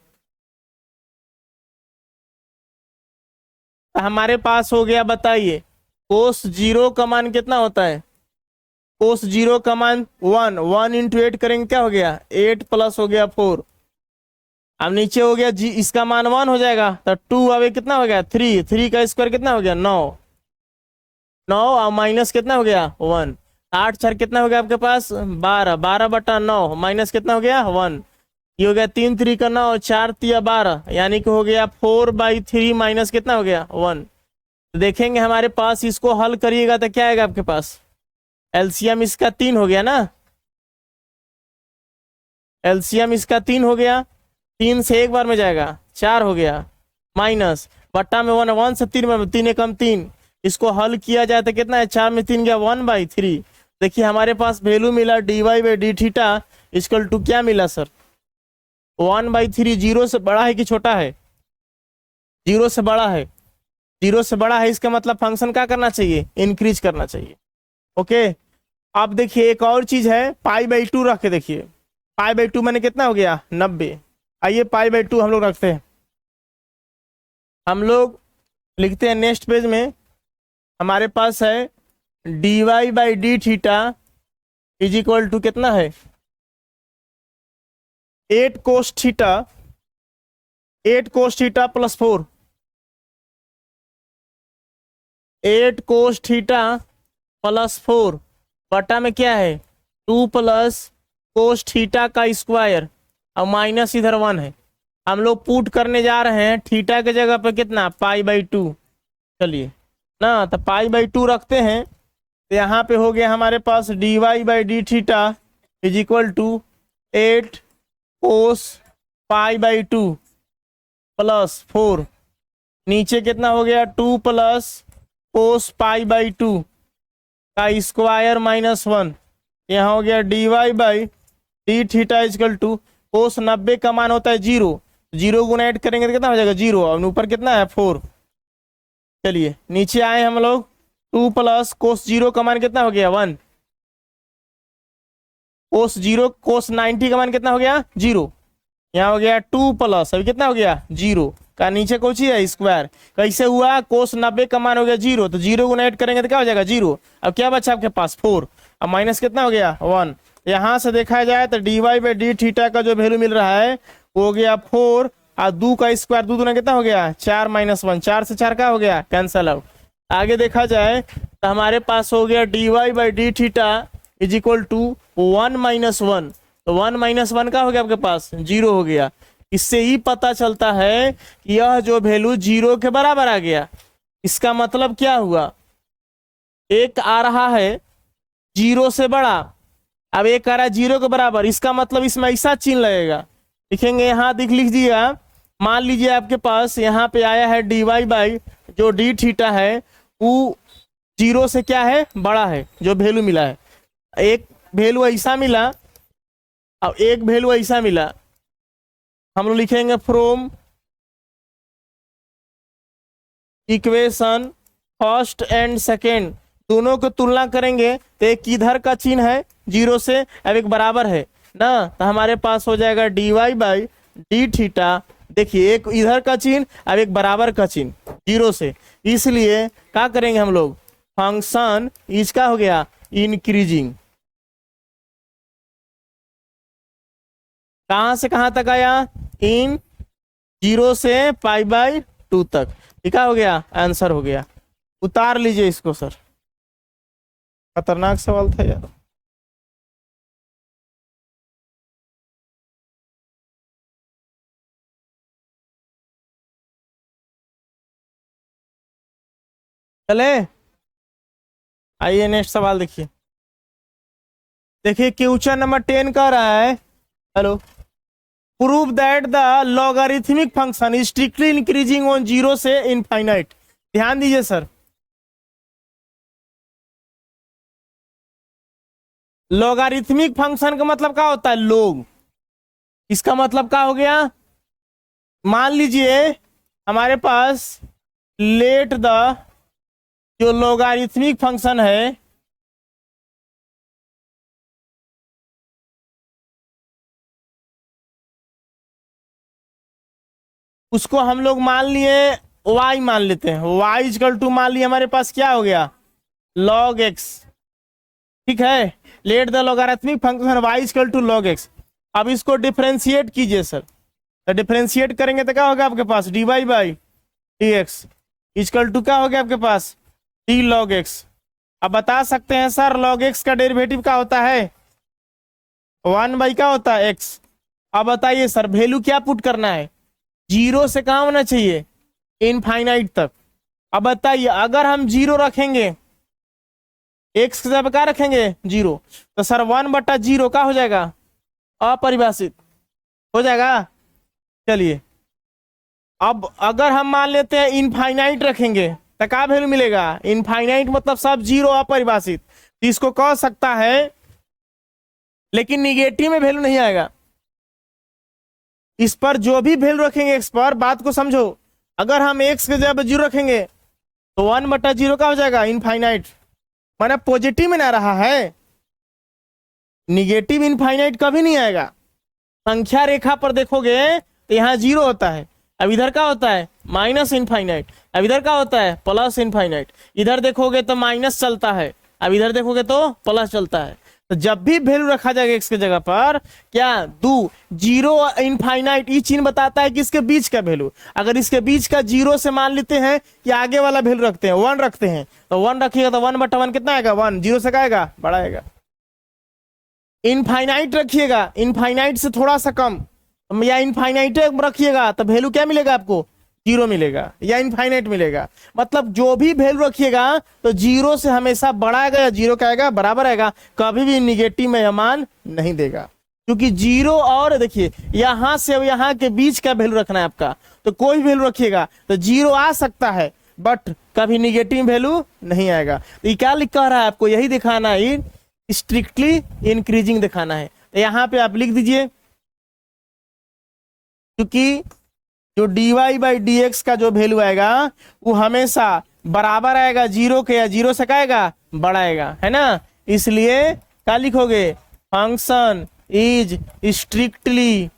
तो हमारे पास हो गया, बताइए कोस 0 का मान कितना होता है, कोस 0 का मान 1, 1 इंटू 8 करेंगे क्या हो गया 8 प्लस हो गया 4। अब नीचे हो गया जी, इसका मान 1 हो जाएगा, तो 2 अब कितना हो गया 3, 3 का स्क्वायर कितना हो गया 9, 9 और माइनस कितना हो गया 1, 8 4 कितना हो गया आपके पास 12, 12 बटा 9 माइनस कितना हो गया 1, ये हो गया 3 3 का 9, 4 3 12, यानी कि हो गया 4/3 माइनस कितना हो गया 1। तो देखेंगे हमारे पास, इसको हल करिएगा तो क्या आएगा आपके पास, एलसीएम इसका 3 हो गया ना, एलसीएम इसका 3 हो गया, 3 से एक बार में जाएगा 4 हो गया, माइनस बट्टा में 1, 1 से 3 में 3 कम 3, इसको हल किया जाए तो कितना है 4 में 3 गया 1/3। देखिए हमारे पास वैल्यू मिला d y by d theta equal to क्या मिला सर 1/3। 0 से बड़ा है कि छोटा है, 0 से बड़ा है, 0 से बड़ा है, इसका मतलब फंक्शन क्या करना चाहिए इंक्रीज करना चाहिए। ओके अब देखिए एक और चीज है, पाई/2 रख के देखिए, पाई/2 मैंने कितना हो गया 90। आइए पाई/2 हम लोग रखते हैं, हम लोग लिखते हैं नेक्स्ट पेज में, हमारे पास है d y by d theta is equal to कितना है 8 cos theta, 8 cos theta plus 4, 8 cos theta plus 4 बटा में क्या है 2 प्लस कोस थीटा का स्क्वायर। और माइनस इधर 1 है। हम लोग पुट करने जा रहे हैं थीटा के जगह पे कितना, π/2। चलिए ना, तो π/2 रखते हैं, तो यहाँ पे हो गया हमारे पास dy/d theta is equal to 8 cos π/2 plus 4, नीचे कितना हो गया 2 प्लस cos π/2 का स्क्वायर माइनस 1, यहाँ हो गया dy/d थीटा इजकल टू कोस 90 का मान होता है 0, 0 गुना ऐड करेंगे तो कितना हो जाएगा 0, और ऊपर कितना है 4। चलिए नीचे आए हम लोग, 2 प्लस कोस 0 का मान कितना हो गया 1, कोस 0 कोस 90 का मान कितना हो गया 0, यहाँ हो गया 2 प्लस अभी कितना हो गया 0 का नीचे कौन है स्क्वायर, कैसे हुआ कोस 90 का मान हो गया 0, तो 0 गुना ऐड करेंगे तो क्या हो जाएगा 0। अब क्या बचा आपके पास 4, अब माइनस कितना हो गया 1। यहाँ से देखा जाए तो dy/d थीटा का जो वैल्यू मिल रहा है वो हो गया 4, और 2 का स्क्वायर 2 दूना कितना हो गया 4 माइनस 1, 4 से 4 का हो गया कैंसल आउट। आगे देखा जाए तो हमारे पास हो गया dy/d theta is equal to 1 minus 1, तो 1 माइनस 1 का हो गया आपके पास 0 हो गया। इससे ही पता चलता है कि यह जो वैल्यू 0 के बराबर आ गया। इसका मतलब क्या हुआ, एक आ रहा है 0 से बड़ा, अब एक आ रहा है 0 के बराबर, इसका मतलब इसमें ऐसा चिन्ह लगेगा, लिखेंगे यहाँ लिख दिया। मान लीजिए आपके पास यहाँ पे आया है dy जो d थीटा है वो 0 से क्या है बड़ा है, जो वैल्यू मिला है, एक वैल्यू ऐसा मिला और एक वैल्यू ऐसा मिला, हम लोग लिखेंगे from equation first and second, दोनों को तुलना करेंगे तो एक इधर का चिन्ह है 0 से, अब एक बराबर है ना, तो हमारे पास हो जाएगा dy/d थीटा, देखिए एक इधर का चिन्ह अब एक बराबर का चिन्ह 0 से, इसलिए क्या करेंगे हम लोग, फंक्शन इसका हो गया इंक्रीजिंग। कहां से कहां तक आया, इन 0 से π/2 तक, ठीक हो गया, आंसर हो गया। उतार लीजिए इसको सर, खतरनाक सवाल था यार। चले आइए नेक्स्ट सवाल देखिए। देखिए क्वेश्चन नंबर 10 कह रहा है, hello, prove that the logarithmic function is strictly increasing on 0 से इनफाइनाइट। ध्यान दीजिए सर, लॉगरिथमिक फंक्शन का मतलब क्या होता है लोग, इसका मतलब क्या हो गया, मान लीजिए हमारे पास लेट द जो लॉगरिथमिक फंक्शन है उसको हम लोग मान लिए y मान लेते हैं, y इक्वल टू मान लिए हमारे पास क्या हो गया log x, ठीक है, let the logarithmic function y equal to log x। अब इसको डिफरेंशिएट कीजिए सर, तो डिफरेंशिएट करेंगे तो क्या होगा आपके पास dy/dx इक्वल टू क्या हो गया आपके पास d log x। अब बता सकते हैं सर log x का डेरिवेटिव क्या होता है 1 क्या होता है x। अब बताइए सर वैल्यू क्या पुट करना है, 0 से कहाँ होना चाहिए इनफाइनाइट तक। अब बताइए अगर हम 0 रखेंगे x के जगह क्या रखेंगे 0, तो सर 1/0 का हो जाएगा अपरिभाषित हो जाएगा। चलिए अब अगर हम मान लेते हैं इनफाइनाइट रखेंगे तो क्या वैल्यू मिलेगा, इनफाइनाइट मतलब सब 0 अपरिभाषित, तो इसको कह सकता है, लेकिन निगेटिव में वैल्यू नहीं आएगा, इस पर जो भी वैल्यू रखेंगे x पर, बात को समझो, अगर हम x के जगह 0 रखेंगे तो 1/0 का हो जाएगा इनफाइनाइट, माना पॉजिटिव में ना रहा है, निगेटिव इनफाइनाइट कभी नहीं आएगा। संख्या रेखा पर देखोगे तो यहाँ 0 होता है, अब इधर का होता है माइनस इनफाइनाइट, अब इधर का होता है प्लस इनफाइनाइट, इधर देखोगे तो माइनस चलता है, अब इधर देखोगे तो प्लस चलता है। तो जब भी वैल्यू रखा जाएगा x के जगह पर क्या 0 इनफाइनाइट, ये चिन्ह बताता है कि इसके बीच का वैल्यू, अगर इसके बीच का 0 से मान लेते हैं कि आगे वाला वैल्यू रखते हैं 1 रखते हैं, तो 1 रखिएगा तो 1/1 कितना आएगा 1, 0 से क्या आएगा बड़ा आएगा। इनफाइनाइट रखिएगा, इनफाइनाइट से थोड़ा सा कम, या इनफाइनाइट रखिएगा तो वैल्यू क्या मिलेगा आपको, जीरो मिलेगा या इनफाइनाइट मिलेगा। मतलब जो भी वैल्यू रखिएगा तो जीरो से हमेशा बड़ा आएगा या जीरो का आएगा बराबर आएगा, कभी भी निगेटिव में यह मान नहीं देगा। क्योंकि जीरो और देखिए यहां से यहां के बीच का वैल्यू रखना है आपका, तो कोई वैल्यू रखिएगा तो जीरो आ सकता है बट कभी निगेटिव वैल्यू नहीं आएगा। तो ये क्या लिख कर रहा है आपको, यही दिखाना है, स्ट्रिक्टली इंक्रीजिंग दिखाना है। तो यहाँ पे आप लिख दीजिए, क्योंकि जो dy/dx का जो वैल्यू आएगा वो हमेशा बराबर आएगा जीरो के, या जीरो से क्या आएगा, बड़ा आएगा, है ना। इसलिए क्या लिखोगे, फंक्शन इज स्ट्रिक्टली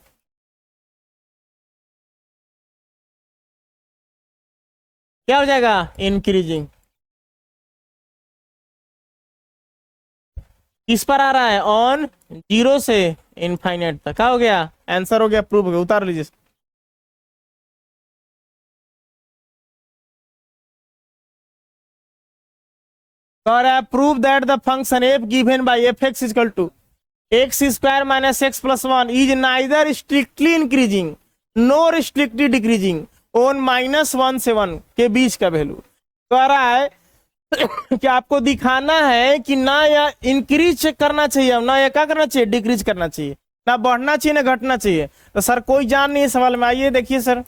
क्या हो जाएगा, इंक्रीजिंग। किस पर आ रहा है, ऑन जीरो से इनफाइनाइट तक। क्या हो गया, आंसर हो गया, प्रूव हो गया, उतार लीजिए। Prove that the function F given by F X equal to X square minus X plus one is neither strictly increasing nor strictly decreasing on -1 से 1 के बीच का वैल्यू। कह रहा है कि आपको दिखाना है कि ना या इंक्रीज करना चाहिए ना या क्या करना चाहिए, डिक्रीज करना चाहिए, ना बढ़ना चाहिए ना घटना चाहिए। तो सर कोई जान नहीं है सवाल में, आइए देखिए सर,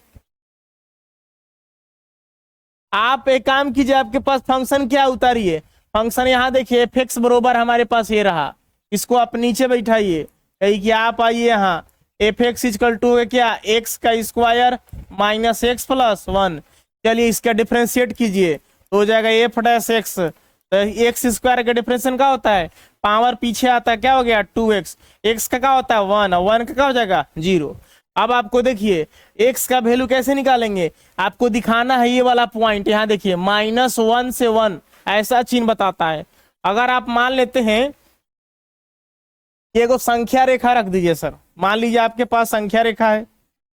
आप एक काम कीजिए, आपके पास फंक्शन क्या उतारिए, फंक्शन यहाँ देखिए एफ एक्स बरोबर हमारे पास ये रहा, इसको आप नीचे बैठाइए, कही कि आप आइए यहाँ एफ एक्स इक्वल टू क्या, एक्स का square minus X plus one. चलिए इसका डिफ्रेंशिएट कीजिए तो हो जाएगा एफ डैश एक्स। तो एक्स स्क्वायर का डिफरेंशिएशन क्या होता है, पावर पीछे आता है, क्या हो गया 2x, एक्स का क्या होता है 1, 1 का क्या हो जाएगा 0। अब आपको देखिए x का वैल्यू कैसे निकालेंगे, आपको दिखाना है ये वाला पॉइंट, यहाँ देखिए -1 से 1 ऐसा चिन्ह बताता है। अगर आप मान लेते हैं एगो संख्या रेखा रख दीजिए सर, मान लीजिए आपके पास संख्या रेखा है,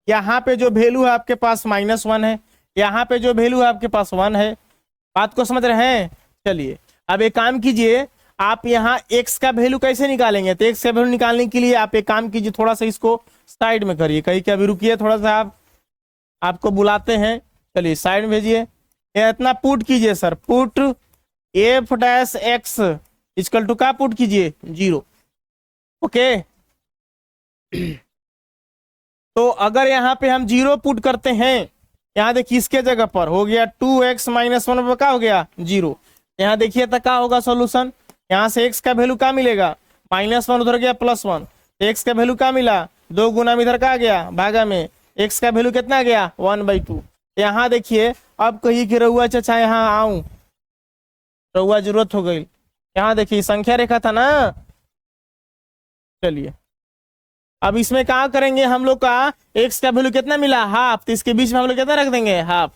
यहाँ पे जो वैल्यू है आपके पास -1 है, यहाँ पे जो वैल्यू है आपके पास 1 है। बात को समझ रहे हैं। चलिए अब एक काम कीजिए, आप यहाँ x का वैल्यू कैसे निकालेंगे, तो x का वैल्यू निकालने के लिए आप एक काम कीजिए, थोड़ा सा इसको साइड में करिए, कहीं के अभी रुकिए थोड़ा सा, आपको बुलाते हैं, चलिए साइड में भेजिए। इतना पुट कीजिए sir, put F dash x equal to का पुट कीजिए 0। ओके तो अगर यहाँ पे हम 0 पुट करते हैं, यहाँ देखिए इसके जगह पर हो गया 2x माइनस 1 का हो गया 0। यहाँ देखिए तो क्या होगा सॉल्यूशन, यहाँ से x का वैल्यू क्या मिलेगा, -1 उधर गया +1, x का वैल्यू क्या मिला 2 गुना इधर का आ गया भागा में, x का वैल्यू कितना गया 1/2। यहाँ देखिए अब कहिए कि रहुआ चाचा यहाँ आऊं, रहुआ जरूरत हो गई, यहाँ देखिए संख्या रेखा था ना। चलिए अब इसमें क्या करेंगे हम लोग का, x का वैल्यू कितना मिला हाफ, तो इसके बीच में हम लोग कितना रख देंगे हाफ।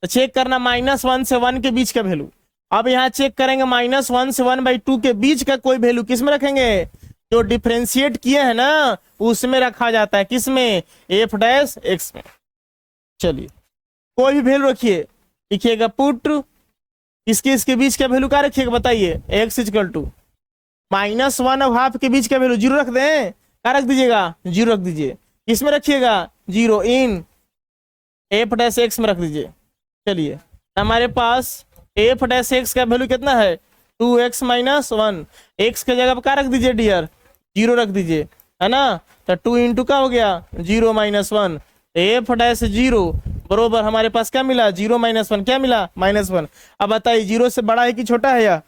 तो चेक करना -1 से 1 के बीच का वैल्यू। अब यहाँ चेक करेंगे -1 से 1/2 के बीच का कोई वैल्यू किस में रखेंगे, जो डिफरेंशिएट किए हैं ना उसमें रखा जाता है, किसमें, एफ डैश एक्स में। चलिए कोई भी वैल्यू रखिए, लिखिएगा पुट इसके बीच का वैल्यू क्या रखिएगा बताइए, एक्स इक्वल टू -1 और हाफ के बीच का वैल्यू 0 रख दें, क्या रख दीजिएगा 0 रख दीजिए, किसमें रखिएगा 0 इन एफ डैश एक्स में रख दीजिए। चलिए हमारे पास एफ डैश एक्स का वैल्यू कितना है 2x माइनस 1, एक्स के जगह पर क्या रख दीजिए डियर 0 रख दीजिए, है ना। तो 2 इंटू का हो गया 0 माइनस 1, एफ डैश 0 बरोबर हमारे पास क्या मिला 0 माइनस 1, क्या मिला -1। अब बताइए 0 से बड़ा है कि छोटा है, या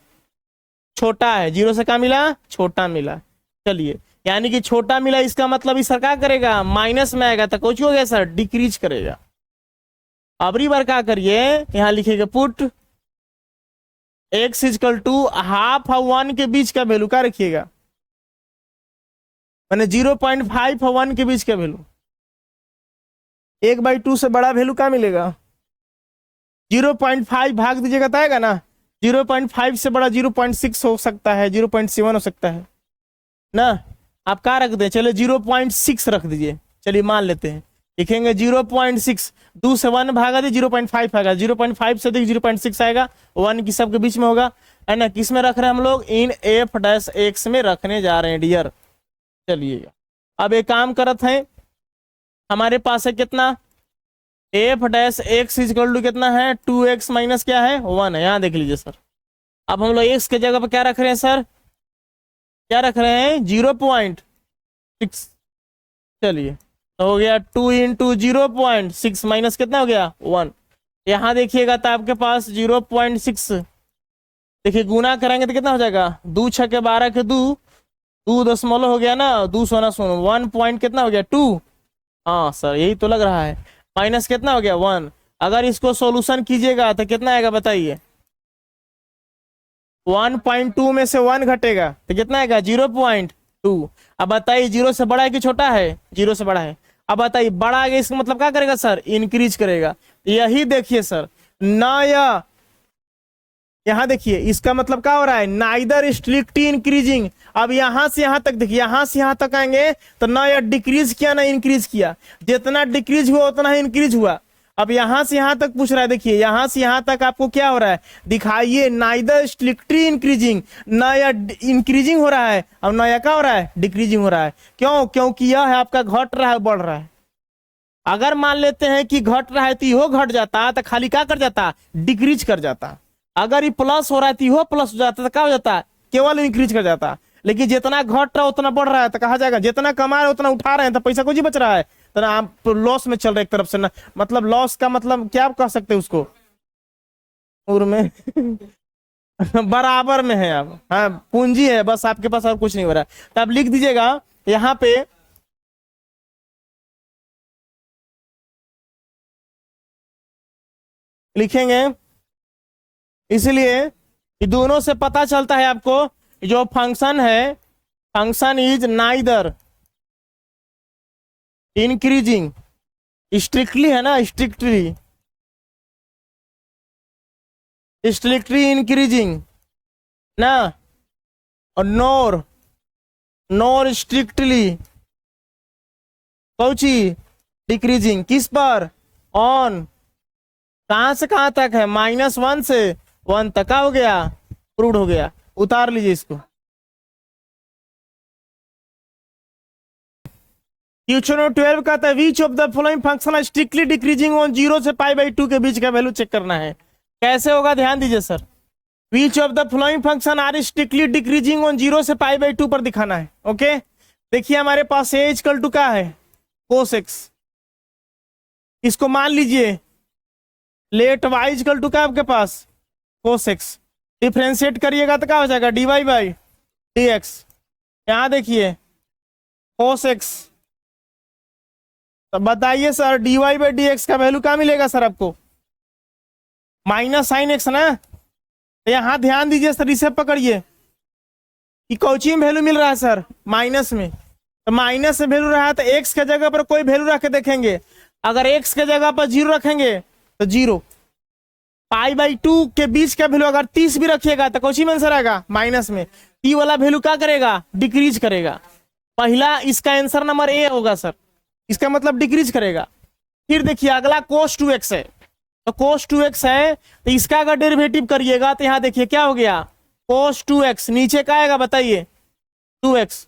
छोटा है, 0 से क्या मिला छोटा मिला। चलिए यानी कि छोटा मिला, इसका मतलब इस सर क्या करेगा माइनस में आएगा, तो कुछ हो गया सर डिक्रीज करेगा। अबरी बार क्या करिए, यहाँ लिखेगा put x equal to half और 1 के बीच का वैल्यू क्या रखिएगा, मैंने 0.5 और 1 के बीच का वैल्यू, 1/2 से बड़ा वैल्यू क्या मिलेगा 0.5 भाग दीजिएगा तो आएगा ना, 0.5 से बड़ा 0.6 हो सकता है, 0.7 हो सकता है ना। आप क्या रख दें, चलिए 0.6 रख दीजिए, चलिए मान लेते हैं, लिखेंगे 0.6, 2 से 1 भागा दे 0.5 आएगा, 0.5 से देख 0.6 आएगा, 1 की सबके बीच में होगा, है ना। किस में रख रहे हैं हम लोग, इन एफ डैश एक्स में रखने जा रहे हैं डियर। चलिए अब एक काम करत हैं, हमारे पास है कितना, F dash X is equal to कितना है 2x माइनस क्या है 1 है। यहाँ देख लीजिए सर, अब हम लोग एक्स के जगह पर क्या रख रहे हैं सर, क्या रख रहे हैं 0.6। चलिए तो हो गया 2 इंटू 0.6 माइनस कितना हो गया 1। यहाँ देखिएगा तो आपके पास 0.6, देखिए गुना करेंगे तो कितना हो जाएगा, 2 छके 12 के 2 दशमलव हो गया ना, 2 सोना सोना 1 पॉइंट कितना हो गया 2। हाँ सर यही तो लग रहा है, माइनस कितना हो गया 1। अगर इसको सॉल्यूशन कीजिएगा तो कितना आएगा बताइए, 1.2 में से 1 घटेगा तो कितना आएगा 0.2। अब बताइए 0 से बड़ा है कि छोटा है, 0 से बड़ा है। अब बताइए बड़ा आगे इसका मतलब क्या करेगा सर, इंक्रीज करेगा। यही देखिए सर ना, यहाँ देखिए इसका मतलब क्या हो रहा है, नाइदर स्ट्रिक्टली इंक्रीजिंग। अब यहां से यहां तक देखिए, यहां से यहां तक आएंगे तो ना या डिक्रीज किया ना इंक्रीज किया, जितना डिक्रीज हुआ उतना ही इंक्रीज हुआ। अब यहां से यहां तक पूछ रहा है, देखिए यहां से यहां तक आपको क्या हो रहा है दिखाइए, नाइदर स्ट्रिक्टली इंक्रीजिंग, ना या इंक्रीजिंग हो रहा है, अब ना या क्या हो रहा है डिक्रीजिंग हो रहा है। क्यों, क्योंकि यह है आपका घट रहा है बढ़ रहा है। अगर मान लेते हैं कि घट रहा है तो यो घट जाता तो खाली क्या कर जाता, डिक्रीज कर जाता। अगर ये प्लस हो रहा है तो यो प्लस हो जाता तो क्या हो जाता, केवल इंक्रीज कर जाता। लेकिन जितना घट रहा है उतना बढ़ रहा है तो कहा जाएगा, जितना कमा रहे उतना उठा रहे हैं तो पैसा कुछ ही बच रहा है, तो ना आप लॉस में चल रहे एक तरफ से ना, मतलब लॉस का मतलब क्या आप कह सकते हैं उसको उर में बराबर में है आप, हाँ पूंजी है बस आपके पास और कुछ नहीं हो रहा है। तो आप लिख दीजिएगा यहाँ पे, लिखेंगे इसलिए कि दोनों से पता चलता है आपको जो फंक्शन है, function is neither increasing, strictly है ना, स्ट्रिक्टली स्ट्रिक्टली इंक्रीजिंग ना, और नोर स्ट्रिक्टली कौची डिक्रीजिंग। किस पर, ऑन, कहां से कहां तक है, -1 से 1 तक का हो गया, प्रूव हो गया। उतार लीजिए इसको। क्वेश्चन 12 का था विच of the following function strictly decreasing on 0 से π/2 के बीच का वैल्यू चेक करना है। कैसे होगा ध्यान दीजिए sir, which of the following function are strictly decreasing on 0 से π/2 पर दिखाना है। ओके देखिए हमारे पास ए इक्वल टू क्या है cos x, इसको मान लीजिए लेट y इक्वल टू क्या आपके पास cos x, डिफ्रेंशिएट करिएगा तो क्या हो जाएगा dy/dx। यहां देखिए cos x, तो बताइए सर dy/dx का वैल्यू क्या मिलेगा सर आपको, माइनस साइन एक्स ना। तो यहां ध्यान दीजिए सर, इसे पकड़िए कि कौची में वैल्यू मिल रहा है सर, माइनस में। तो माइनस में वैल्यू रहा है तो एक्स के जगह पर कोई वैल्यू रख के देखेंगे, अगर एक्स के जगह पर 0 रखेंगे तो 0, π/2 के बीच का वैल्यू अगर 30 भी रखिएगा तो कौची में आंसर आएगा माइनस में, टी वाला वैल्यू क्या करेगा डिक्रीज करेगा। पहला इसका आंसर नंबर ए होगा सर, इसका मतलब डिक्रीज करेगा। फिर देखिए अगला cos 2x है, तो cos 2x है तो इसका अगर डेरिवेटिव करिएगा तो यहाँ देखिए क्या हो गया cos 2x, नीचे क्या आएगा बताइए 2x,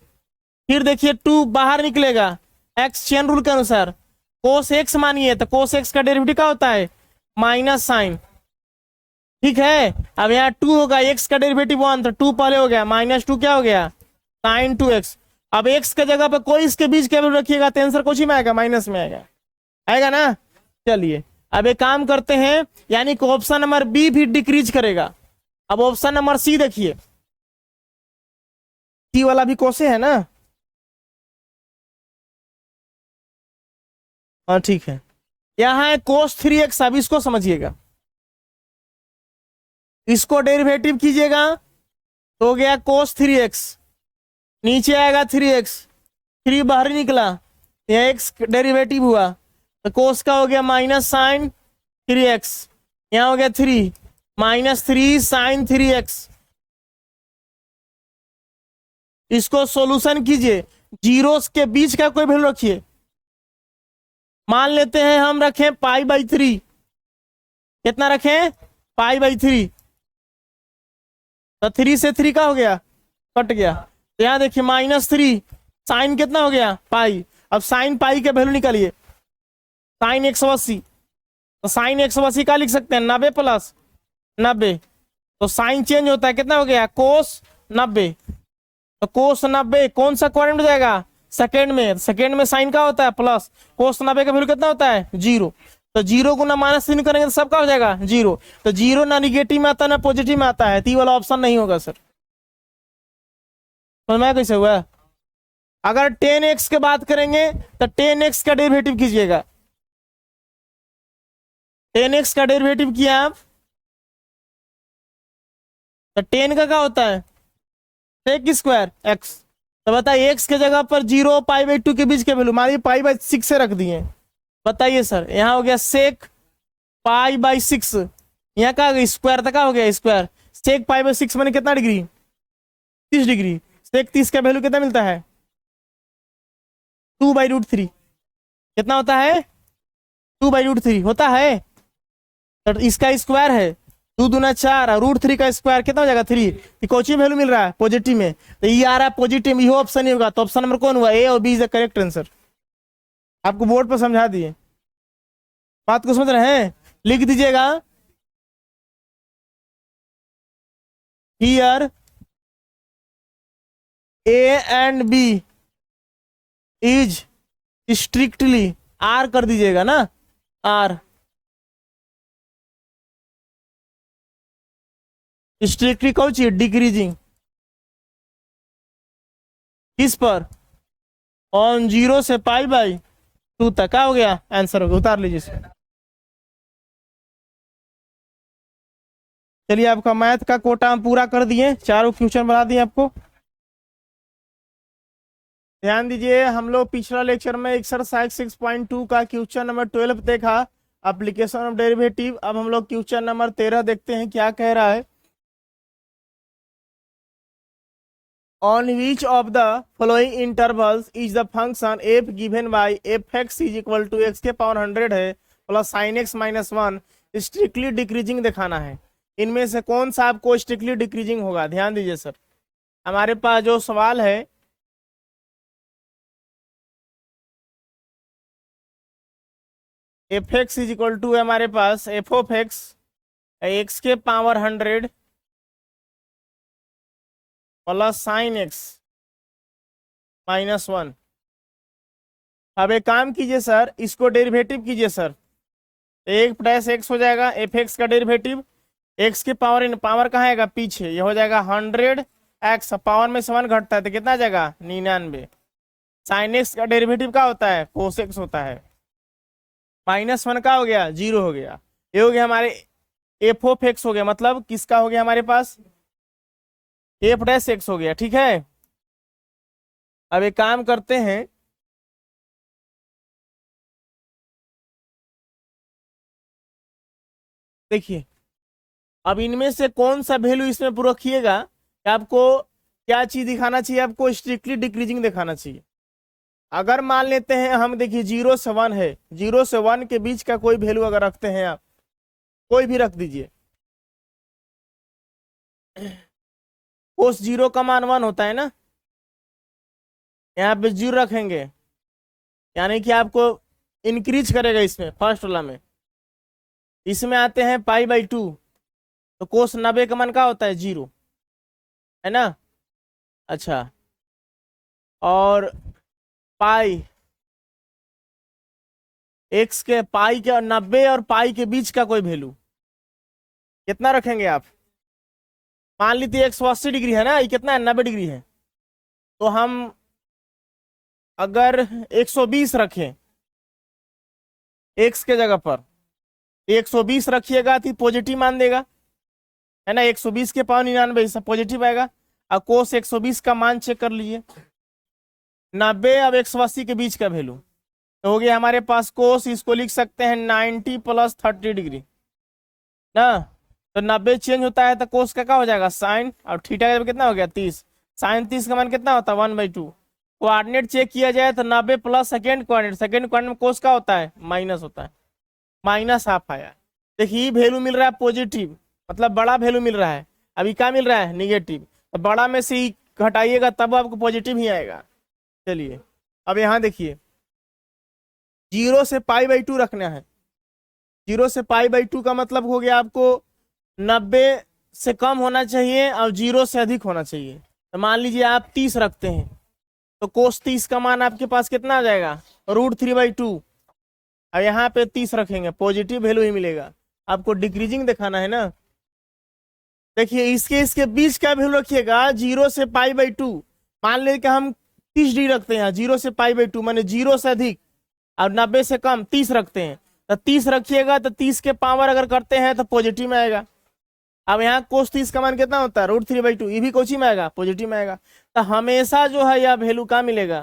फिर देखिए 2 बाहर निकलेगा, x चेन रूल के अनुसार cos x मानिए तो cos x का डेरिवेटिव क्या होता है माइनस साइन, ठीक है। अब यहाँ 2 होगा, x का डेरिवेटिव 1 तो 2 पहले हो गया, -2 क्या हो गया sin 2x। अब x के जगह पर कोई इसके बीच के वैल्यू रखिएगा तो आंसर कुछ ही में आएगा, माइनस में आएगा, आएगा ना। चलिए अब एक काम करते हैं, यानी कि ऑप्शन नंबर बी भी डिक्रीज करेगा। अब ऑप्शन नंबर सी देखिए, सी वाला भी कोसे है ना, हाँ ठीक है। यहाँ है cos 3x, अब इसको समझिएगा, इसको डेरिवेटिव कीजिएगा तो हो गया cos 3x, नीचे आएगा 3x, 3 बाहर निकला, यहाँ x डेरिवेटिव हुआ तो cos का हो गया माइनस साइन 3x, यहाँ हो गया 3 -3 साइन 3x। इसको सॉल्यूशन कीजिए, जीरोस के बीच का कोई वैल्यू रखिए, मान लेते हैं हम रखें π/3, कितना रखें π/3, तो 3 से 3 का हो गया कट गया, तो यहाँ देखिए -3 साइन कितना हो गया पाई। अब साइन पाई के वैल्यू निकालिए, साइन 180, तो साइन 180 का लिख सकते हैं 90 प्लस 90, तो साइन चेंज होता है, कितना हो गया कोस 90, तो कोस 90 कौन सा क्वाड्रेंट हो जाएगा सेकेंड में, सेकेंड में साइन का होता है प्लस, कोस 90 का वैल्यू कितना होता है 0, तो 0 को ना माइनस 3 करेंगे तो सबका हो जाएगा 0, तो 0 ना निगेटिव में आता है ना पॉजिटिव में आता है, तो ये वाला ऑप्शन नहीं होगा सर। समझ में कैसे हुआ। अगर 10x की बात करेंगे तो 10x का डेरिवेटिव कीजिएगा, 10x का डेरिवेटिव किया आप तो 10 का क्या होता है सेक स्क्वायर x, तो बताइए x के जगह पर 0 पाई/2 के बीच के वैल्यू मानिए पाई/6 से रख दिए, बताइए सर यहाँ हो गया सेक पाई/6, यहाँ का स्क्वायर तक हो गया स्क्वायर, सेक पाई/6 मैंने कितना डिग्री 30 डिग्री, सेक 30 का वैल्यू कितना मिलता है 2/√3, कितना होता है 2/√3 होता है, तो इसका स्क्वायर है 2 दूना 4 और √3 का स्क्वायर कितना हो जाएगा 3, कौन सी वैल्यू मिल रहा है पॉजिटिव में, तो ये आ रहा है पॉजिटिव, ये ऑप्शन ही होगा, तो ऑप्शन नंबर कौन हुआ ए और B is the correct answer. आपको बोर्ड पर समझा दिए, बात को समझ रहे हैं, लिख दीजिएगा here A and B is strictly, आर कर दीजिएगा ना, आर स्ट्रिक्टली कौन सी डिक्रीजिंग, किस पर ऑन 0 से पाई/2 तक, क्या हो गया आंसर हो गया, उतार लीजिए इसे। चलिए आपका मैथ का कोटा हम पूरा कर दिए, चारों क्वेश्चन बना दिए आपको। ध्यान दीजिए, हम लोग पिछला लेक्चर में एक्सरसाइज 6.2 का क्वेश्चन नंबर 12 देखा, एप्लीकेशन ऑफ डेरिवेटिव। अब हम लोग क्वेश्चन नंबर 13 देखते हैं क्या कह रहा है। On which of the following intervals is the function f given by fx is equal to x के पावर 100 है plus sin x minus 1 strictly decreasing दिखाना है, इनमें से कौन सा आपको स्ट्रिक्टली डिक्रीजिंग होगा। ध्यान दीजिए सर, हमारे पास जो सवाल है F X is equal to है हमारे पास एफ ऑफ एक्स के power 100 plus sine X minus 1। अब एक काम कीजिए सर, इसको डेरिवेटिव कीजिए सर, 1 + x हो जाएगा एफ एक्स का डेरिवेटिव, एक्स के पावर इन पावर कहाँ आएगा पीछे, ये हो जाएगा 100x, पावर में से 1 घटता है तो कितना आ जाएगा 99। साइन एक्स का डेरिवेटिव क्या होता है कोस एक्स होता है, -1 का हो गया 0 हो गया, ये हो गया हमारे एफ ऑफ एक्स हो गया, मतलब किसका हो गया हमारे पास f'(x) हो गया। ठीक है, अब एक काम करते हैं, देखिए अब इनमें से कौन सा वैल्यू इसमें पूरा रखिएगा, आपको क्या चीज दिखाना चाहिए, आपको स्ट्रिक्टली डिक्रीजिंग दिखाना चाहिए। अगर मान लेते हैं हम, देखिए 0 से 1 है, 0 से 1 के बीच का कोई वैल्यू अगर रखते हैं आप, कोई भी रख दीजिए, उस 0 का मान 1 होता है ना, यहाँ पे 0 रखेंगे यानी कि आपको इंक्रीज करेगा इसमें, फर्स्ट वाला में। इसमें आते हैं पाई/2, तो कोस 90 का मान क्या होता है 0 है ना। अच्छा, और पाई एक्स के पाई के 90 और पाई के बीच का कोई वैल्यू कितना रखेंगे आप, मान लीजिए 180 डिग्री है ना, ये कितना है 90 डिग्री है, तो हम अगर 120 रखें एक्स के जगह पर, 120 रखिएगा तो पॉजिटिव मान देगा है ना, 120 के पावर 99 सब पॉजिटिव आएगा। और कोस 120 का मान चेक कर लीजिए, 90 अब 180 के बीच का वैल्यू, तो हो गया हमारे पास कोस, इसको लिख सकते हैं 90 + 30 डिग्री ना, तो 90 चेंज होता है तो कोस का क्या हो जाएगा साइन, और थीटा का कितना हो गया 30, साइन 30 का मान कितना होता है 1/2। कोऑर्डिनेट चेक किया जाए तो 90 प्लस सेकेंड कोऑर्डिनेट में कोस का होता है माइनस होता है, -1/2 आया। देखिए ये वैल्यू मिल रहा है पॉजिटिव, मतलब बड़ा वैल्यू मिल रहा है, अभी क्या मिल रहा है निगेटिव, तो बड़ा में से ही घटाइएगा तब आपको पॉजिटिव ही आएगा। चलिए अब यहाँ देखिए 0 से π/2 रखना है। 0 से π/2 का मतलब हो गया आपको 90 से कम होना चाहिए और 0 से अधिक होना चाहिए। तो मान लीजिए आप 30 रखते हैं तो कोस 30 का मान आपके पास कितना आ जाएगा, √3/2। अब यहाँ पे 30 रखेंगे, पॉजिटिव वैल्यू ही मिलेगा। आपको डिक्रीजिंग दिखाना है ना। देखिए इसके इसके बीच का वैल्यू रखिएगा 0 से π/2। मान लीजिए कि हम 30 डिग्री रखते हैं 0 से π/2 माने 0 से अधिक और 90 से कम 30 रखते हैं। तो 30 रखिएगा तो 30 के पावर अगर करते हैं तो पॉजिटिव में आएगा। अब यहाँ कोस 30 का मान कितना होता है, √3/2। ये भी कोची में आएगा, पॉजिटिव में आएगा। तो हमेशा जो है यह वैल्यू का मिलेगा,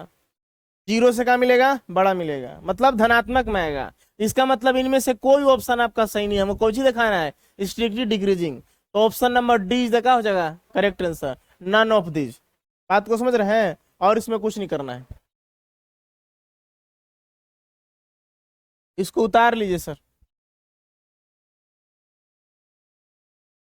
0 से क्या मिलेगा, बड़ा मिलेगा, मतलब धनात्मक में आएगा। इसका मतलब इनमें से कोई ऑप्शन आपका सही नहीं है। हमको कोई चीज दिखाना है, स्ट्रिक्टली डिक्रीजिंग। तो ऑप्शन नंबर डी इज क्या हो जाएगा correct answer, none of this. बात को समझ रहे हैं, और इसमें कुछ नहीं करना है। इसको उतार लीजिए सर।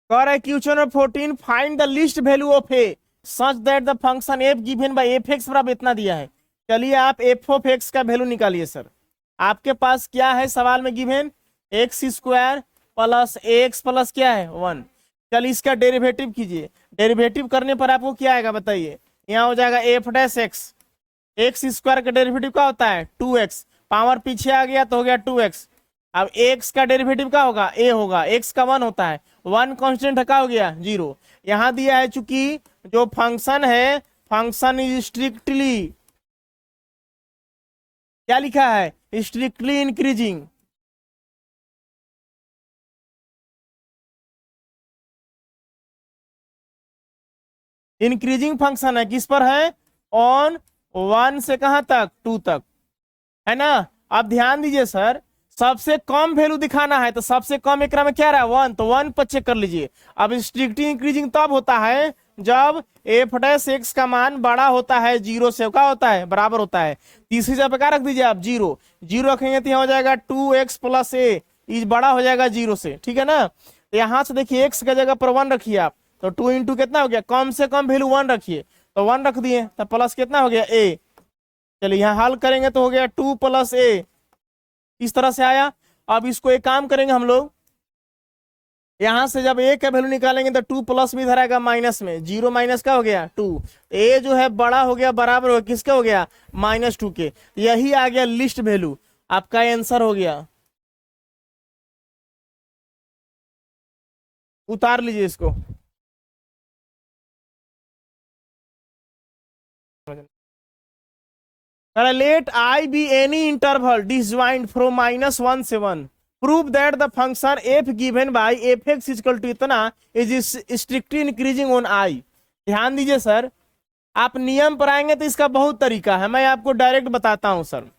कह रहा है question number 14, find the least value of A such that the function F given by F x बराबर इतना दिया है। चलिए आप एफ ऑफ एक्स का वैल्यू निकालिए सर। आपके पास क्या है सवाल में given, x² plus x plus क्या है 1। चलिए इसका डेरिवेटिव कीजिए। डेरिवेटिव करने पर आपको क्या आएगा बताइए, यहाँ हो जाएगा f'(x). x² का डेरिवेटिव क्या होता है 2x, पावर पीछे आ गया तो हो गया 2x। अब x का डेरिवेटिव क्या होगा, a होगा, x का 1 होता है, 1 कांस्टेंट क्या हो गया 0। यहाँ दिया है चूंकि जो फंक्शन है, फंक्शन इज स्ट्रिक्टली, क्या लिखा है, स्ट्रिक्टली इंक्रीजिंग। इंक्रीजिंग फंक्शन है, किस पर है, ऑन 1 से कहां तक 2 तक, है ना। अब ध्यान दीजिए सर, सबसे कम वैल्यू दिखाना है तो सबसे कम एकरा में क्या रहा है 1, तो 1 पर चेक कर लीजिए। अब स्ट्रिक्टली इंक्रीजिंग तब होता है जब f'(x) का मान बड़ा होता है 0 से, क्या होता है बराबर होता है। तीसरी जगह पे क्या रख दीजिए आप 0, 0 रखेंगे तो यहाँ हो जाएगा 2x प्लस ए, इज बड़ा हो जाएगा 0 से, ठीक है ना। तो यहाँ से देखिए x की जगह पर 1 रखिए आप, तो 2 इंटू कितना हो गया, कम से कम वैल्यू 1 रखिए, तो 1 रख दिए तो प्लस कितना हो गया a। चलिए यहाँ हल करेंगे तो हो गया 2 + a, इस तरह से आया। अब इसको एक काम करेंगे हम लोग, यहां से जब a का वैल्यू निकालेंगे तो 2 प्लस भी इधर आएगा माइनस में, 0 माइनस का हो गया 2, a जो है बड़ा हो गया, बराबर हो गया किसका हो गया -2 के। यही आ गया लिस्ट वैल्यू, आपका आंसर हो गया। उतार लीजिए इसको। Let I be any interval disjoint from -1 से 1, prove that the function f given by f(x) equal to इतना is strictly increasing on I। ध्यान दीजिए सर, आप नियम पर आएंगे तो इसका बहुत तरीका है, मैं आपको डायरेक्ट बताता हूं सर।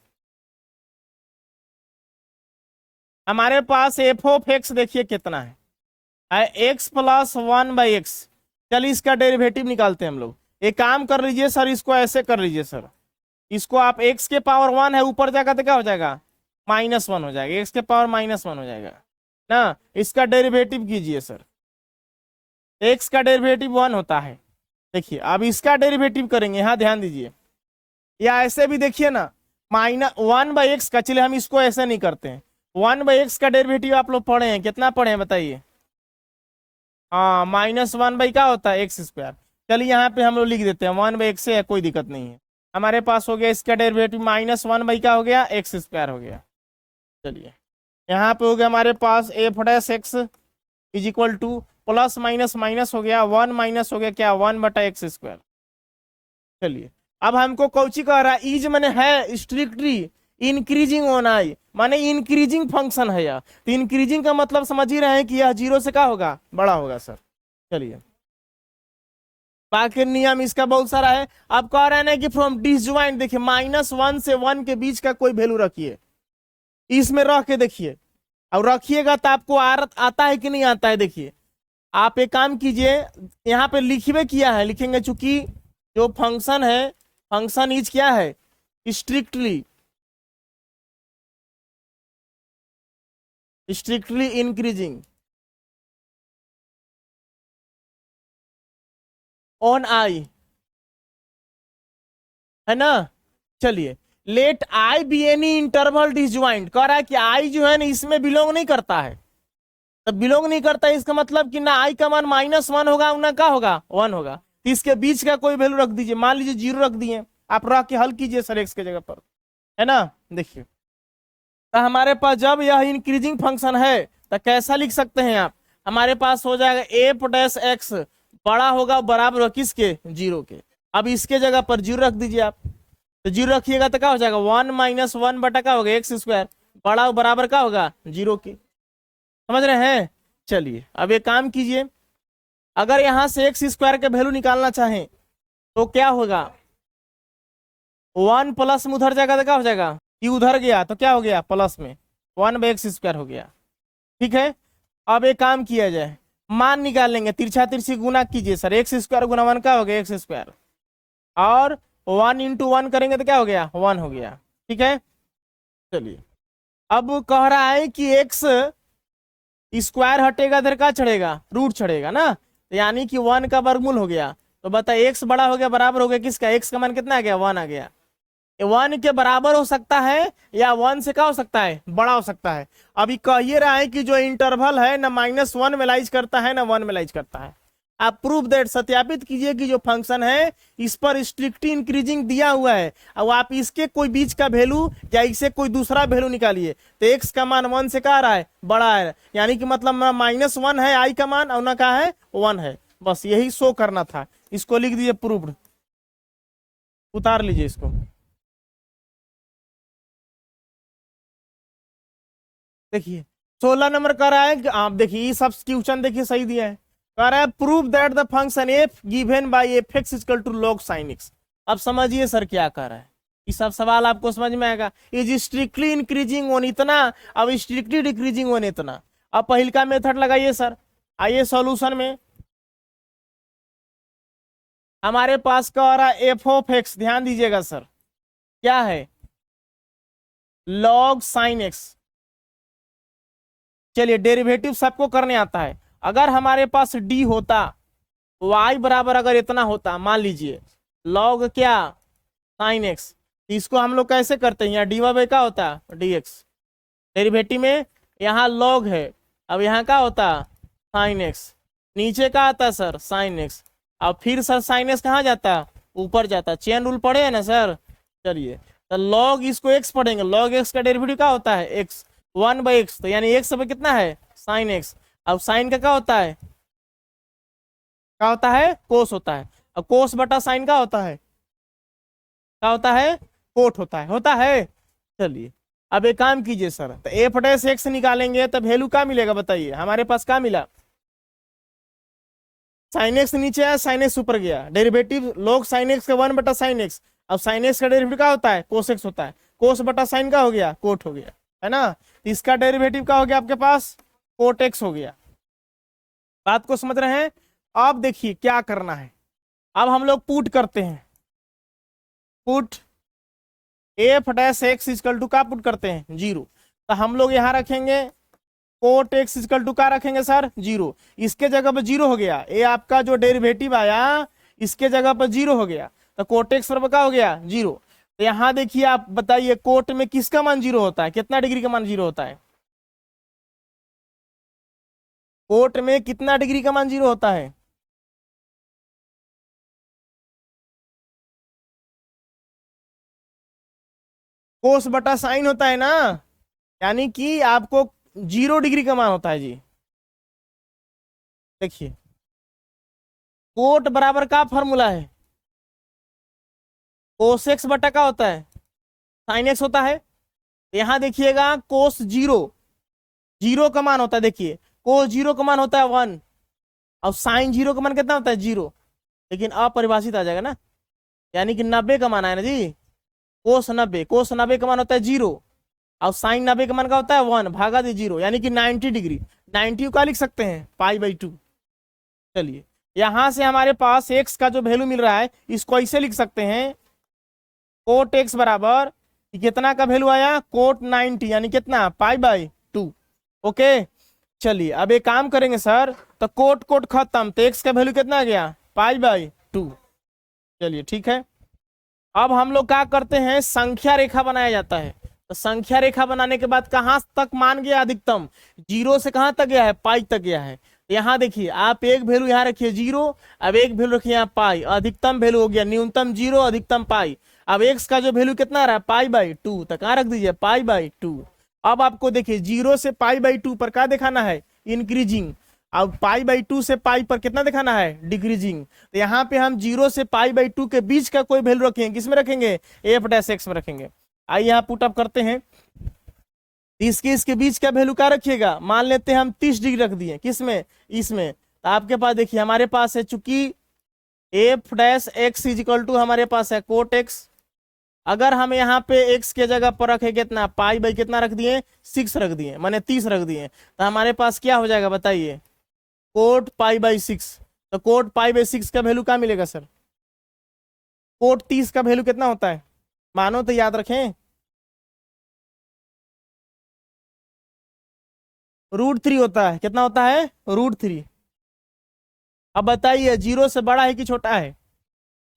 हमारे पास f(x) देखिए कितना है x + 1/x। चलिए इसका डेरिवेटिव निकालते हैं हम लोग। एक काम कर लीजिए सर, इसको ऐसे कर लीजिए सर, इसको आप x के पावर 1 है ऊपर जाकर तो क्या हो जाएगा -1 हो जाएगा, x के पावर -1 हो जाएगा ना। इसका डेरिवेटिव कीजिए सर, x का डेरिवेटिव 1 होता है। देखिए अब इसका डेरिवेटिव करेंगे, यहाँ ध्यान दीजिए, या ऐसे भी देखिए ना -1/x का। चलिए हम इसको ऐसे नहीं करते हैं, 1/x का डेरिवेटिव आप लोग पढ़े हैं, कितना पढ़े हैं बताइए, हाँ -1 क्या होता है x²। चलिए यहाँ पे हम लोग लिख देते हैं 1/x से, कोई दिक्कत नहीं है। हमारे पास हो गया इसका डेरिवेटिव -1 क्या हो गया x² हो गया। चलिए यहाँ पे हो गया हमारे पास f'(x) is equal two plus minus minus हो गया, 1 माइनस हो गया क्या 1/x²। चलिए अब हमको कौची कह रहा है, इज मैंने है स्ट्रिक्टली इंक्रीजिंग ऑन I, माने इंक्रीजिंग फंक्शन है यह। तो इंक्रीजिंग का मतलब समझ ही रहे हैं कि यह 0 से क्या होगा, बड़ा होगा सर। चलिए बाकी नियम इसका बहुत सारा है। अब कह रहे हैं ना कि फ्रॉम डिसज्वाइंट, देखिए -1 से 1 के बीच का कोई वैल्यू रखिए, इसमें रख के देखिए, और रखिएगा तो आपको आता है कि नहीं आता है। देखिए आप एक काम कीजिए, यहाँ पे लिखिए किया है, लिखेंगे चूंकि जो फंक्शन है, फंक्शन इज क्या है स्ट्रिक्टली इंक्रीजिंग ऑन I, है ना। चलिए let I be any interval disjoint, कह रहा है कि आई जो है ना इसमें बिलोंग नहीं करता है। तो बिलोंग नहीं करता है इसका मतलब कि ना आई का मान -1 होगा ना क्या होगा 1 होगा। तो इसके बीच का कोई वैल्यू रख दीजिए, मान लीजिए 0 रख दिए, आप रख के हल कीजिए सर एक्स के जगह पर, है ना। देखिए तो हमारे पास जब यह इंक्रीजिंग फंक्शन है तो कैसा लिख सकते हैं आप, हमारे पास हो जाएगा एफ डैश एक्स बड़ा होगा बराबर होगा किसके 0 के। अब इसके जगह पर 0 रख दीजिए आप, तो 0 रखिएगा तो क्या हो जाएगा 1 - 1 बटा क्या होगा एक्स स्क्वायर, बड़ा बराबर क्या होगा 0 के। समझ रहे हैं। चलिए अब एक काम कीजिए, अगर यहां से एक्स स्क्वायर के वैल्यू निकालना चाहें तो क्या होगा, 1 प्लस में उधर जाएगा तो क्या हो जाएगा, कि उधर गया तो क्या हो गया प्लस में 1/x² हो गया। ठीक है। अब एक काम किया जाए, मान निकालेंगे, तिरछा तिरछी गुना कीजिए सर, x² गुना 1 क्या हो गया x², और 1 × 1 करेंगे तो क्या हो गया 1 हो गया। ठीक है। चलिए अब कह रहा है कि एक्स स्क्वायर हटेगा इधर का चढ़ेगा रूट चढ़ेगा ना, तो यानी कि 1 का वर्गमूल हो गया। तो बता एक्स बड़ा हो गया बराबर हो गया किसका, एक्स का मान कितना आ गया 1 आ गया। 1 के बराबर हो सकता है या 1 से क्या हो सकता है बड़ा हो सकता है। अभी कह ये रहा है कि जो इंटरवल है ना -1 में लाइज करता है ना 1 में लाइज करता है। आप प्रूव दैट सत्यापित कीजिए कि जो फंक्शन है इस पर स्ट्रिक्टली इंक्रीजिंग दिया हुआ है, अब आप इसके कोई बीच का वैल्यू या इसे कोई दूसरा वैल्यू निकालिए तो एक्स का मान 1 से क्या आ रहा है बड़ा है, यानी कि मतलब -1 है आई का मान और ना क्या है 1 है। बस यही शो करना था, इसको लिख दीजिए प्रूव्ड, उतार लीजिए इसको। देखिए 16 नंबर कर रहा है, आप देखिए सब्स्टिट्यूशन देखिए सही दिया है, कह रहा है prove that the function F given by F X equal to log sin x। अब समझिए सर क्या कर रहा है, ये सब सवाल आपको समझ में आएगा। इज स्ट्रिक्टली इंक्रीजिंग ऑन इतना, अब स्ट्रिक्टली डिक्रीजिंग ऑन इतना। अब पहल का मेथड लगाइए सर, आइए सॉल्यूशन में हमारे पास कह रहा है एफ ऑफ एक्स, ध्यान दीजिएगा सर क्या है log sin x। चलिए डेरिवेटिव सबको करने आता है, अगर हमारे पास डी होता y बराबर अगर इतना होता, मान लीजिए log क्या sin x, इसको हम लोग कैसे करते हैं, यहाँ dy बाई क्या होता dx, डेरिवेटिव में यहाँ log है, अब यहाँ क्या होता sin x, नीचे क्या आता सर sin x, अब फिर सर sin x कहाँ जाता ऊपर जाता, चेन रूल पढ़े है ना सर। चलिए तो log इसको x पढ़ेंगे, log x का डेरिवेटिव क्या होता है x 1/x, तो यानी x पे कितना है sin x, अब sin का क्या होता है कोस होता है, अब कोस बटा साइन का होता है क्या होता है कोट होता है। चलिए अब एक काम कीजिए सर, तो एफ डैश एक्स निकालेंगे तो वैल्यू क्या मिलेगा बताइए, हमारे पास क्या मिला साइन एक्स नीचे आया साइन एक्स ऊपर गया, डेरिवेटिव log sin x का 1/sin x, अब sin x का डेरिवेटिव क्या होता है कोस एक्स होता है, कोस बटा साइन का हो गया कोट हो गया, है ना। इसका डेरिवेटिव क्या हो गया आपके पास कोट एक्स हो गया। बात को समझ रहे हैं। अब देखिए क्या करना है, अब हम लोग पुट करते हैं, put F dash x equal to का पुट करते हैं 0, तो हम लोग यहाँ रखेंगे कोट एक्स इक्वल टू का रखेंगे सर 0, इसके जगह पर 0 हो गया, ये आपका जो डेरिवेटिव आया इसके जगह पर 0 हो गया, तो कोट एक्स पर क्या हो गया 0। तो यहाँ देखिए आप बताइए कोट में किसका मान 0 होता है, कितना डिग्री का मान 0 होता है, कोट में कितना डिग्री का मान 0 होता है, कोस बटा साइन होता है ना, यानी कि आपको 0 डिग्री का मान होता है जी। देखिए कोट बराबर का फॉर्मूला है कोस एक्स बटा का होता है साइन एक्स होता है, यहां देखिएगा कोस 0 का मान होता है, देखिए कोस 0 का मान होता है 1, अब साइन 0 का मान कितना होता है 0, लेकिन अपरिभाषित आ जाएगा ना, यानी कि 90 का मान आया ना जी, कोस 90 का मान होता है 0, और साइन 90 का मान का होता है 1 भागा दे 0, यानी कि 90 डिग्री, 90 का लिख सकते हैं π/2। चलिए यहां से हमारे पास x का जो वैल्यू मिल रहा है इसको ऐसे लिख सकते हैं कोट x बराबर कितना का वैल्यू आया कोट 90, यानी कितना π/2। ओके चलिए अब एक काम करेंगे सर, तो कोट कोट खत्म, तो x का वैल्यू कितना आ गया π/2। चलिए ठीक है। अब हम लोग क्या करते हैं, संख्या रेखा बनाया जाता है। तो संख्या रेखा बनाने के बाद कहां तक मान गया अधिकतम, जीरो से कहां तक गया है, पाई तक गया है। यहाँ देखिए आप एक वैल्यू यहाँ रखिए जीरो, अब एक वैल्यू रखिए यहाँ पाई, अधिकतम वैल्यू हो गया न्यूनतम जीरो अधिकतम पाई। अब एक्स का जो वैल्यू कितना रहा, पाई बाई टू, तो कहाँ रख दीजिए, पाई बाई टू। अब आपको देखिए जीरो से पाई बाई टू पर क्या दिखाना है, इंक्रीजिंग। अब पाई बाई टू से पाई पर कितना दिखाना है, डिक्रीजिंग। तो यहाँ पे हम जीरो से पाई बाई टू के बीच का कोई वैल्यू रखेंगे, किसमें रखेंगे, एफ डैश एक्स में रखेंगे। आइए यहाँ पुट अप करते हैं। इसके बीच का वैल्यू क्या रखिएगा, मान लेते हैं हम 30 डिग्री रख दिए, किसमें, इसमें। तो आपके पास देखिए हमारे पास है, चूंकि F dash X is equal to हमारे पास है कोट एक्स। अगर हम यहाँ पे एक्स के जगह पर रखे कितना, पाई बाई कितना रख दिए, 6 रख दिए, माने 30 रख दिए। तो हमारे पास क्या हो जाएगा बताइए, कोट पाई बाई 6। तो कोट पाई बाई 6 का वैल्यू क्या मिलेगा सर, कोट 30 का वैल्यू कितना होता है, मानो तो याद रखें, √3 होता है। कितना होता है, √3। अब बताइए जीरो से बड़ा है कि छोटा है,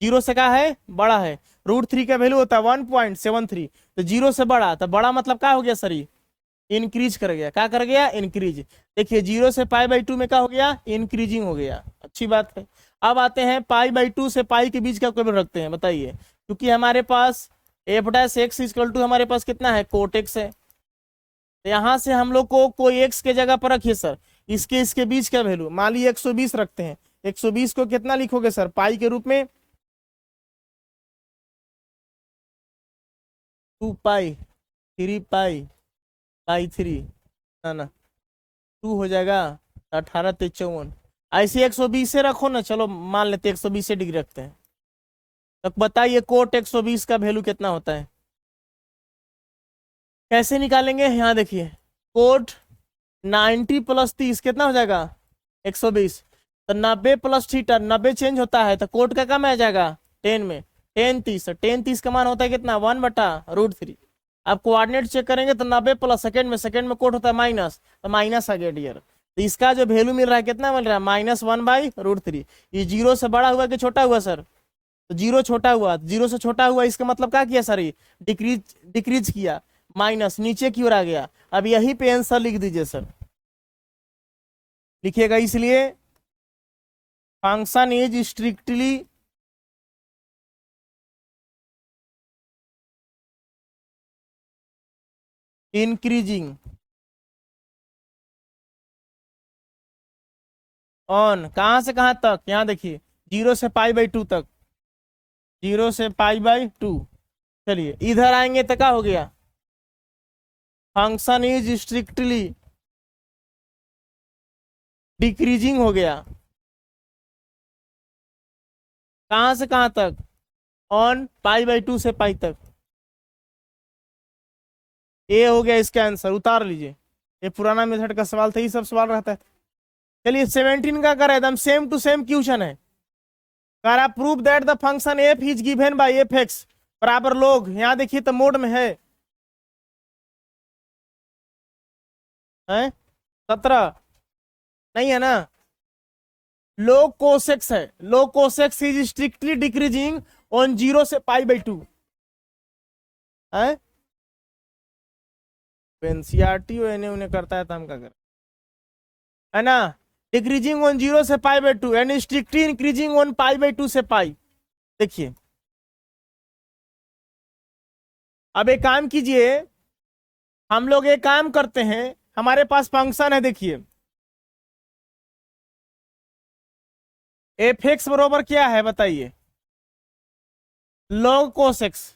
जीरो से क्या है, बड़ा है। √3 का वैल्यू होता है 1.73। तो जीरो से बड़ा, तो बड़ा मतलब क्या हो गया सर, इंक्रीज कर गया, क्या कर गया, इंक्रीज। देखिए जीरो से पाई बाई टू में क्या हो गया, इंक्रीजिंग हो गया, अच्छी बात है। अब आते हैं पाई बाई टू से पाई के बीच का कोई रखते हैं, बताइए, क्योंकि हमारे पास F dash x equal to हमारे पास कितना है, कोट एक्स है। तो यहाँ से हम लोग को कोई एक्स के जगह पर रखिए सर, इसके बीच का वैल्यू मान लीजिए 120 रखते हैं। 120 को कितना लिखोगे सर, पाई के रूप में, 2 पाई 3 पाई बाई 3, ना 2 हो जाएगा, 18 53। ऐसे 120 से रखो ना, चलो मान लेते 120 डिग्री रखते हैं। तो बताइए कोट 120 का वैल्यू कितना होता है, कैसे निकालेंगे, यहाँ देखिए कोट 90 प्लस 30 कितना हो जाएगा, 120। तो 90 प्लस थीटा, 90 चेंज होता है, तो कोट का कम आ जाएगा 10 में, 10 30, 10 30 का मान होता है कितना, 1/√3। आप कोऑर्डिनेट चेक करेंगे तो 90 प्लस सेकंड में कोट होता है माइनस, तो माइनस आ गया डियर। तो इसका जो वैल्यू मिल रहा है कितना मिल रहा है, -1/√3। ये जीरो से बड़ा हुआ कि छोटा हुआ सर, तो जीरो छोटा हुआ, जीरो से छोटा हुआ, इसका मतलब क्या किया सर, ये डिक्रीज किया, माइनस नीचे की ओर आ गया। अब यहीं पे आंसर लिख दीजिए सर, लिखिएगा, इसलिए function is strictly increasing on, कहां से कहां तक, यहां देखिए जीरो से पाई बाई टू तक, जीरो से पाई बाई टू। चलिए इधर आएंगे तो क्या हो गया, फंक्शन इज स्ट्रिक्टली डिक्रीजिंग हो गया, कहां से कहां तक, ऑन पाई बाई टू से पाई तक। ये हो गया इसका आंसर, उतार लीजिए। ये पुराना मेथड का सवाल था, ये सब सवाल रहता है। चलिए 17 का कर एकदम सेम टू सेम क्वेश्चन है, कर आप prove that the function F is given by F x बराबर लोग, यहाँ देखिए तो मोड में है 17 नहीं है ना, लोग कोसेक्स है, लोग cos x is strictly decreasing on zero से पाई बाई टू है। एनसीईआरटी इन्हें उन्हें करता है तो हम क्या करें, है ना, डिक्रीजिंग ऑन जीरो से pi by to and strictly increasing on pi by to से पाई। देखिए अब एक काम कीजिए, हम लोग एक काम करते हैं, हमारे पास फंक्शन है, देखिए एफ एक्स बरोबर क्या है बताइए, लॉग कोस एक्स।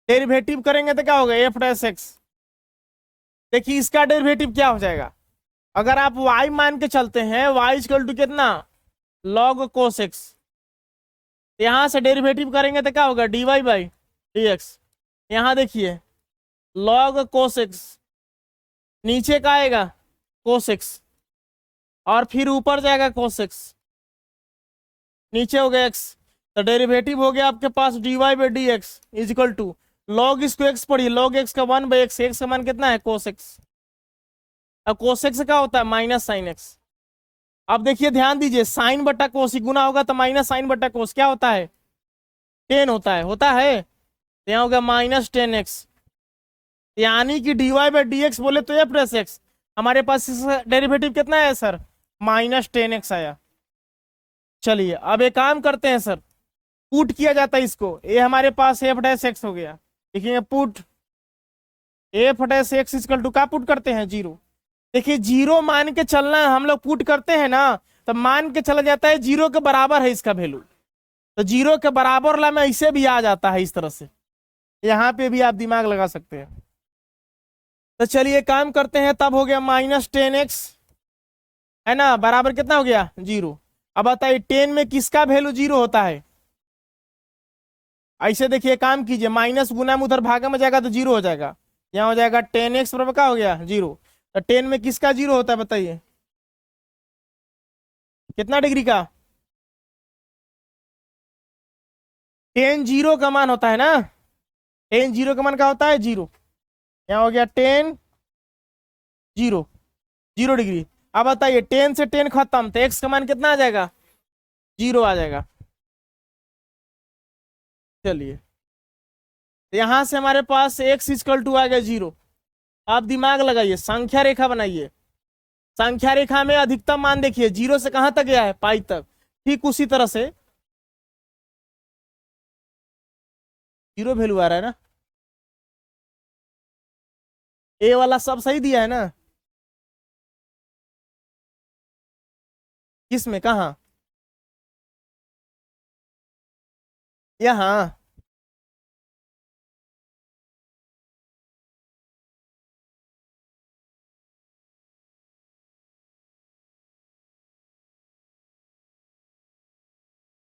डेरिवेटिव करेंगे तो क्या होगा, एफ डैश एक्स। देखिए इसका डेरिवेटिव क्या हो जाएगा, अगर आप y मान के चलते हैं, y इक्वल टू कितना, log कोस एक्स। यहां से डेरिवेटिव करेंगे तो क्या होगा, dy बाई डी एक्स। यहां देखिए log कोस एक्स, नीचे का आएगा कोस एक्स, और फिर ऊपर जाएगा कोस एक्स, नीचे हो गया x। तो डेरिवेटिव हो गया आपके पास dy by D x is equal to log, इसको x पढ़िए, log x का 1/x, x का मान कितना है, कोस एक्स। अब कोस एक्स क्या होता है, माइनस साइन एक्स। अब देखिए ध्यान दीजिए, साइन बटा कोस ही गुना होगा तो माइनस साइन बटा कोस क्या होता है, 10 होता है तो यहाँ हो गया -10x, यानी कि dy/dx बोले तो f'(x), हमारे पास इसका डेरिवेटिव कितना है सर, -10x आया। चलिए अब एक काम करते हैं सर, पुट किया जाता है इसको, ये हमारे पास f'(x) हो गया, देखिए पुट f'(x) इक्वल टू का पुट करते हैं 0। देखिए 0 मान के चलना है, हम लोग पुट करते हैं ना, तो मान के चला जाता है 0 के बराबर है इसका वैल्यू, तो 0 के बराबर ला में ऐसे भी आ जाता है इस तरह से, यहाँ पे भी आप दिमाग लगा सकते हैं। तो चलिए काम करते हैं, तब हो गया -10x है ना, बराबर कितना हो गया 0। अब बताइए 10 में किसका वैल्यू 0 होता है, ऐसे देखिए काम कीजिए, माइनस गुना में उधर भागा में जाएगा तो 0 हो जाएगा, यहाँ हो जाएगा 10x बराबर क्या हो गया 0। तो 10 में किसका 0 होता है बताइए, कितना डिग्री का, 10 0 का मान होता है ना, 10 0 का मान क्या होता है 0, यहाँ हो गया 10 0 0 डिग्री। अब बताइए 10 से 10 खत्म तो x का मान कितना आ जाएगा 0 आ जाएगा। चलिए यहां से हमारे पास x इक्वल टू आ गया 0। आप दिमाग लगाइए, संख्या रेखा बनाइए, संख्या रेखा में अधिकतम मान देखिए 0 से कहां तक गया है पाई तक, ठीक उसी तरह से 0 वैल्यू आ रहा है ना, ए वाला सब सही दिया है ना, किसमें कहा, यहाँ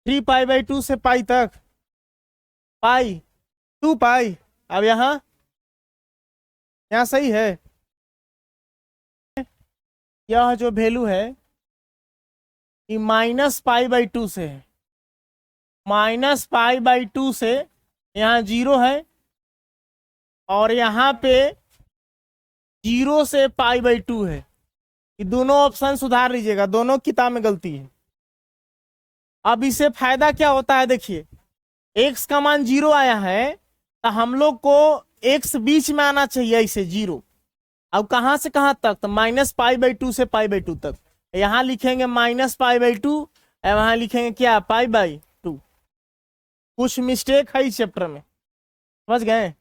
3π/2 से पाई तक, पाई 2π। अब यहाँ यहाँ सही है, यह जो वैल्यू है कि -π/2 से है, -π/2 से यहाँ 0 है, और यहाँ पे 0 से π/2 है, कि दोनों ऑप्शन सुधार लीजिएगा, दोनों किताब में गलती है। अब इससे फायदा क्या होता है, देखिए x का मान 0 आया है तो हम लोग को x बीच में आना चाहिए ऐसे 0, अब कहां से कहां तक, तो -π/2 से π/2 तक, यहां लिखेंगे -π/2 और वहां लिखेंगे क्या π/2। कुछ मिस्टेक है इस चैप्टर में, समझ गए।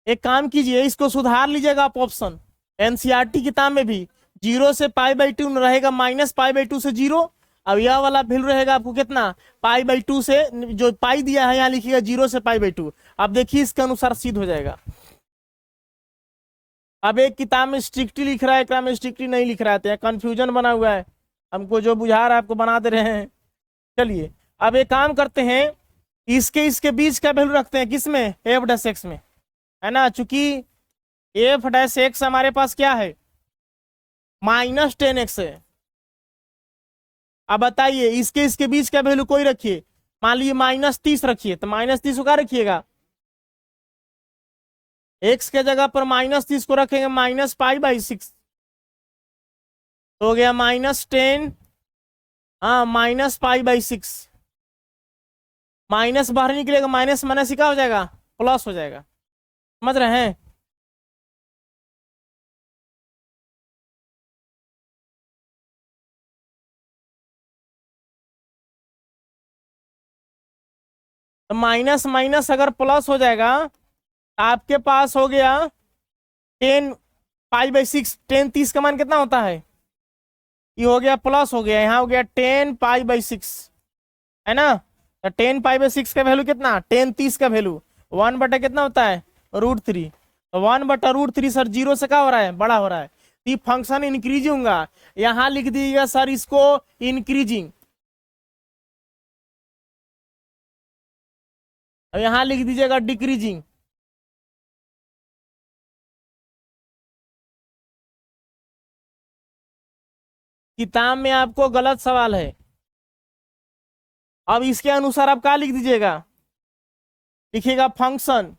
एक काम कीजिए, इसको सुधार लीजिएगा आप, ऑप्शन एनसीईआरटी किताब में भी 0 से π/2 रहेगा -π/2 से 0, अब यह वाला वैल्यू रहेगा आपको कितना π/2 से, जो पाई दिया है यहाँ लिखिएगा 0 से π/2। अब देखिए इसके अनुसार सिद्ध हो जाएगा। अब एक किताब में स्ट्रिक्टली लिख रहा है, एक में स्ट्रिक्टली नहीं लिख रहा है, कंफ्यूजन बना हुआ है, हमको जो बुझा रहा है आपको बना दे रहे हैं। चलिए अब एक काम करते हैं, इसके बीच का वैल्यू रखते हैं किसमें, f'(x) में, है ना, चूंकि f'(x) हमारे पास क्या है -10x है। अब बताइए इसके बीच का वैल्यू कोई रखिए, मान लीजिए -30 रखिए, तो -30 को क्या रखिएगा, x के जगह पर -30 को रखेंगे -π/6, तो हो गया -10, हाँ -π/6, माइनस बाहर निकलेगा, माइनस माइनस क्या हो जाएगा प्लस हो जाएगा, समझ रहे हैं। तो माइनस माइनस अगर प्लस हो जाएगा तो आपके पास हो गया 10π/6, 10 का मान कितना होता है, ये हो गया प्लस हो गया, यहाँ हो गया 10π/6 है ना, तो 10π/6 का वैल्यू कितना, 10 का वैल्यू 1 बटा कितना होता है √3, तो 1 बटा √3 सर 0 से क्या हो रहा है बड़ा हो रहा है, ये फंक्शन इंक्रीजिंग होगा, यहाँ लिख दीजिएगा सर इसको इंक्रीजिंग, अब यहाँ लिख दीजिएगा डिक्रीजिंग। किताब में आपको गलत सवाल है, अब इसके अनुसार आप क्या लिख दीजिएगा, लिखिएगा फंक्शन,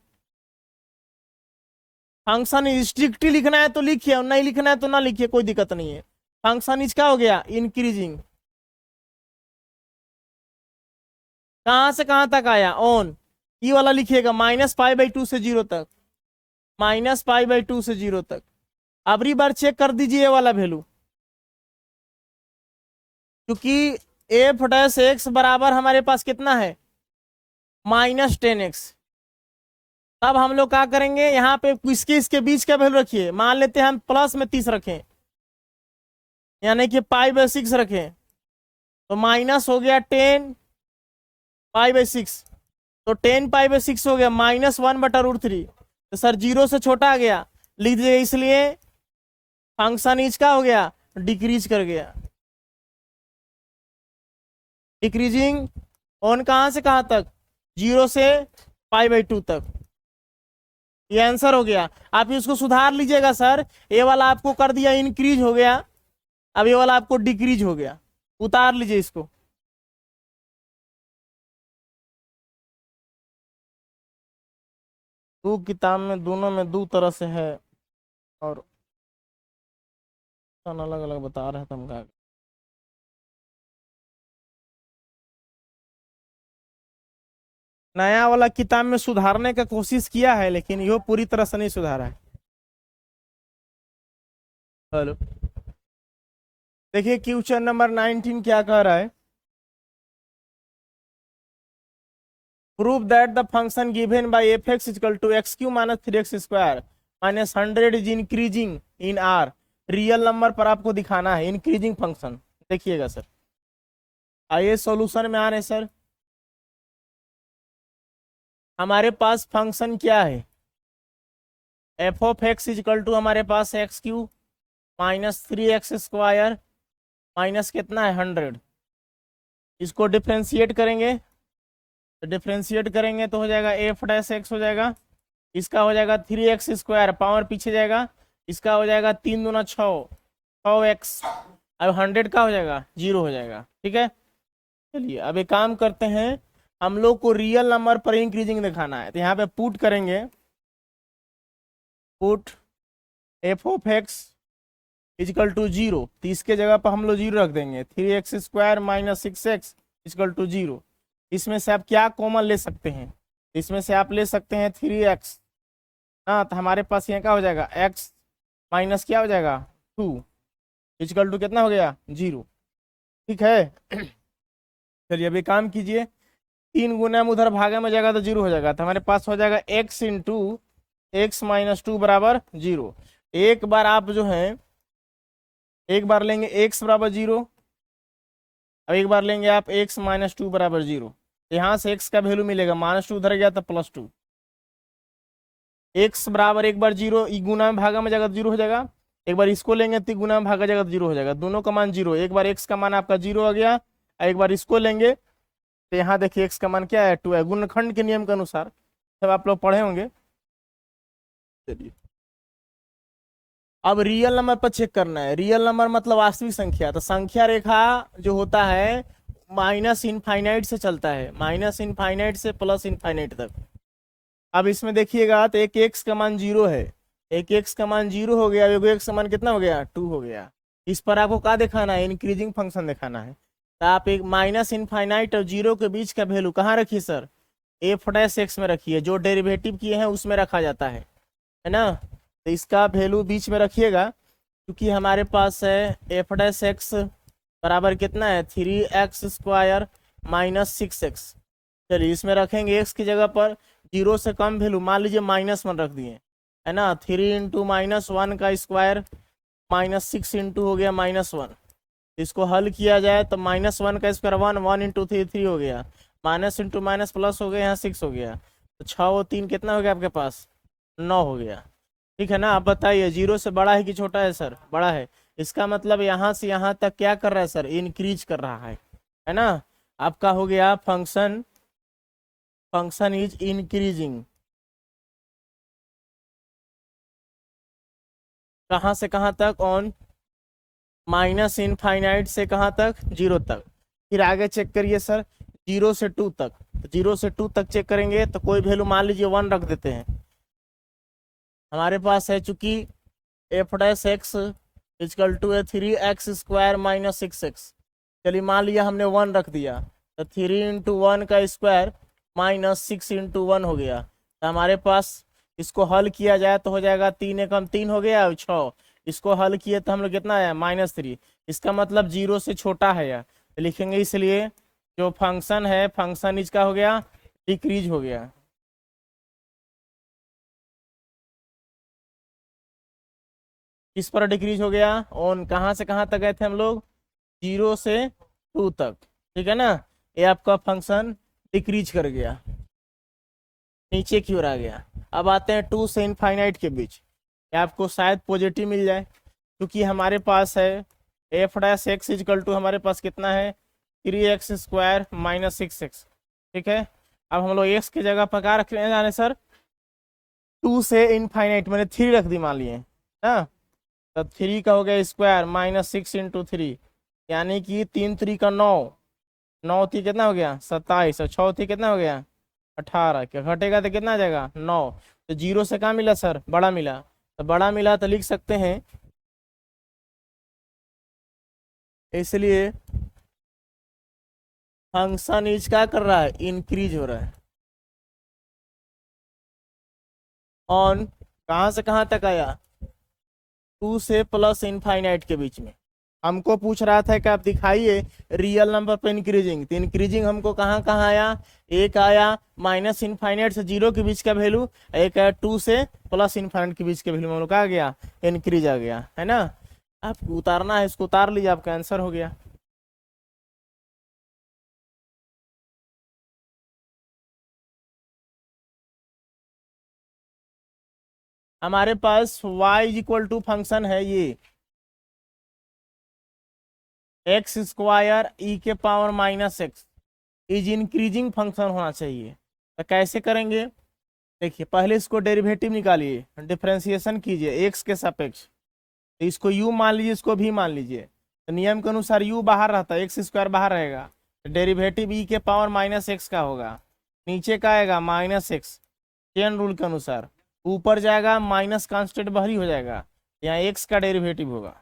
फंक्शन स्ट्रिक्टली लिखना है तो लिखिए और नहीं लिखना है तो ना लिखिए, कोई दिक्कत नहीं है। फंक्शन इज क्या हो गया, इंक्रीजिंग। कहां से कहां तक आया, ऑन, ये वाला लिखिएगा -π/2 से 0 तक, -π/2 से 0 तक। अबरी बार चेक कर दीजिए ये वाला वैल्यू, क्योंकि f' बराबर हमारे पास कितना है, -10x। तब हम लोग क्या करेंगे, यहाँ पे इसके इसके बीच का वैल्यू रखिए, मान लेते हैं हम प्लस में 30 रखें, यानी कि π/6 रखें, तो माइनस हो गया 10π/6, तो 10π/6 हो गया -1/√3। तो सर 0 से छोटा आ गया, लिख दीजिए, इसलिए फंक्शन इज का हो गया, डिक्रीज कर गया, डिक्रीजिंग ऑन कहां से कहां तक, 0 से π/2 तक। ये आंसर हो गया। आप इसको सुधार लीजिएगा सर, ये वाला आपको कर दिया इंक्रीज हो गया, अब ये वाला आपको डिक्रीज हो गया, उतार लीजिए इसको। दो किताब में दोनों में दो तरह से है, और अलग अलग बता रहे थे हम का। नया वाला किताब में सुधारने का कोशिश किया है, लेकिन यो पूरी तरह से नहीं सुधारा है। हेलो, देखिए क्वेश्चन नंबर 19 क्या कह रहा है, prove that the function given by f(x) = x³ - 3x² - 100 is increasing in r। Real number पर आपको दिखाना है इंक्रीजिंग फंक्शन। देखिएगा सर, आइए सॉल्यूशन में आ रहे सर। हमारे पास फंक्शन क्या है, f(x) = हमारे पास x³ - 3x² माइनस कितना है 100। इसको डिफ्रेंशिएट करेंगे, तो डिफ्रेंशिएट करेंगे तो हो जाएगा f' हो जाएगा, इसका हो जाएगा 3x², पावर पीछे जाएगा, इसका हो जाएगा 3 दूना 6, 6x, अब 100 का हो जाएगा 0 हो जाएगा। ठीक है, चलिए अब एक काम करते हैं, हम लोग को रियल नंबर पर इंक्रीजिंग दिखाना है, तो यहाँ पे पुट करेंगे, पुट f(x) = 0, तो इसके जगह पर हम लोग 0 रख देंगे, 3x² - 6x = 0। इसमें से आप क्या कॉमन ले सकते हैं, इसमें से आप ले सकते हैं 3x, हाँ, तो हमारे पास यहाँ क्या हो जाएगा, x माइनस क्या हो जाएगा 2 = कितना हो गया 0। ठीक है, चलिए अभी काम कीजिए, 3 गुना में उधर भागे में जाएगा तो 0 हो जाएगा, तो हमारे पास हो जाएगा x × x - 2 = 0। एक बार आप जो है, एक बार लेंगे x = 0, अब एक बार लेंगे आप x - 2 = 0, यहाँ से x का वैल्यू मिलेगा, -2 उधर गया तो +2, x बराबर एक बार 0, गुना में भागा में जाएगा तो 0 हो जाएगा, एक बार इसको लेंगे तो गुना में भागा जाएगा तो 0 हो जाएगा, दोनों का मान 0, एक बार x का मान आपका 0 आ गया, एक बार इसको लेंगे तो यहाँ देखिए x का मान क्या है 2 है, गुणनखंड के नियम के अनुसार, सब आप लोग पढ़े होंगे। चलिए अब रियल नंबर पर चेक करना है, रियल नंबर मतलब वास्तविक संख्या, तो संख्या रेखा जो होता है -∞ से चलता है, -∞ से +∞ तक। अब इसमें देखिएगा तो एक x का मान 0 है, एक x का मान 0 हो गया, एक x का मान कितना हो गया 2 हो गया। इस पर आपको क्या दिखाना है, इंक्रीजिंग फंक्शन दिखाना है, तो आप एक -∞ और 0 के बीच का वैल्यू कहाँ रखिए सर, f' में रखिए, जो डेरिवेटिव किए हैं उसमें रखा जाता है ना, तो इसका वैल्यू बीच में रखिएगा, क्योंकि हमारे पास है f' बराबर कितना है 3x² - 6x। चलिए इसमें रखेंगे x की जगह पर 0 से कम वैल्यू, मान लीजिए -1 रख दिए, है ना, 3 × -1 का स्क्वायर -6 इंटू हो गया -1, इसको हल किया जाए तो -1 का स्क्वायर 1, 1 × 3 3 हो गया, माइनस इंटू माइनस प्लस हो गया, यहाँ 6 हो गया, तो 6 और 3 कितना हो गया आपके पास 9 हो गया। ठीक है ना, आप बताइए 0 से बड़ा है कि छोटा है सर, बड़ा है, इसका मतलब यहाँ से यहाँ तक क्या कर रहा है सर, इंक्रीज कर रहा है ना। आपका हो गया फंक्शन इज इंक्रीजिंग, कहाँ से कहाँ तक, ऑन -∞ से कहाँ तक 0 तक। फिर आगे चेक करिए सर 0 से 2 तक, 0 से 2 तक चेक करेंगे तो कोई वैल्यू मान लीजिए 1 रख देते हैं, हमारे पास है चूंकि f' equal to 3x² minus 6x। चलिए मान लिया हमने 1 रख दिया, तो 3 इंटू 1 का स्क्वायर माइनस 6 इंटू 1 हो गया। तो हमारे पास इसको हल किया जाए तो हो जाएगा 3 एकम 3 हो गया और 6। इसको हल किए तो हम लोग कितना आया -3। इसका मतलब 0 से छोटा है यह, तो लिखेंगे इसलिए जो फंक्शन है फंक्शन इसका हो गया डिक्रीज हो गया। किस पर डिक्रीज हो गया? ऑन कहाँ से कहाँ तक गए थे हम लोग? 0 से 2 तक, ठीक है ना। ये आपका फंक्शन डिक्रीज कर गया, नीचे की ओर आ गया। अब आते हैं 2 से इनफाइनाइट के बीच। ये आपको शायद पॉजिटिव मिल जाए, क्योंकि हमारे पास है f' इक्वल टू हमारे पास कितना है 3x² माइनस 6x, ठीक है। अब हम लोग x की जगह पर क्या रख रहे हैं जाने सर? 2 से इनफाइनाइट मैंने 3 रख दी मान लिए ना, तब 3 का हो गया स्क्वायर माइनस 6 इंटू 3, यानी कि 3 3 का 9, 9 थी कितना हो गया 27 और 6 थी कितना हो गया 18। क्या घटेगा तो कितना आ जाएगा 9। तो 0 से कहाँ मिला सर? बड़ा मिला। तो बड़ा मिला तो लिख सकते हैं, इसलिए फंक्शन इज क्या कर रहा है? इंक्रीज हो रहा है। ऑन कहाँ से कहाँ तक आया? 2 से प्लस इनफाइनाइट के बीच में। हमको पूछ रहा था कि आप दिखाइए रियल नंबर पे इंक्रीजिंग, तो इंक्रीजिंग हमको कहाँ कहाँ आया? एक आया माइनस इनफाइनाइट से 0 के बीच का वैल्यू, एक आया 2 से प्लस इनफाइनाइट के बीच के वैल्यू में हम लोग आ गया इंक्रीज आ गया, है ना। आपको उतारना है, इसको उतार लीजिए, आपका आंसर हो गया। हमारे पास y इक्वल टू फंक्शन है ये x² e के power minus x is increasing function होना चाहिए। तो कैसे करेंगे? देखिए पहले इसको डेरिवेटिव निकालिए, डिफरेंशिएशन कीजिए x के सापेक्ष। तो इसको u मान लीजिए, इसको भी मान लीजिए। तो नियम के अनुसार u बाहर रहता है, x² बाहर रहेगा, तो डेरिवेटिव e के पावर माइनस x का होगा। नीचे का आएगा -x, चेन रूल के अनुसार ऊपर जाएगा माइनस कांस्टेंट बाहर ही हो जाएगा, यहाँ x का डेरिवेटिव होगा।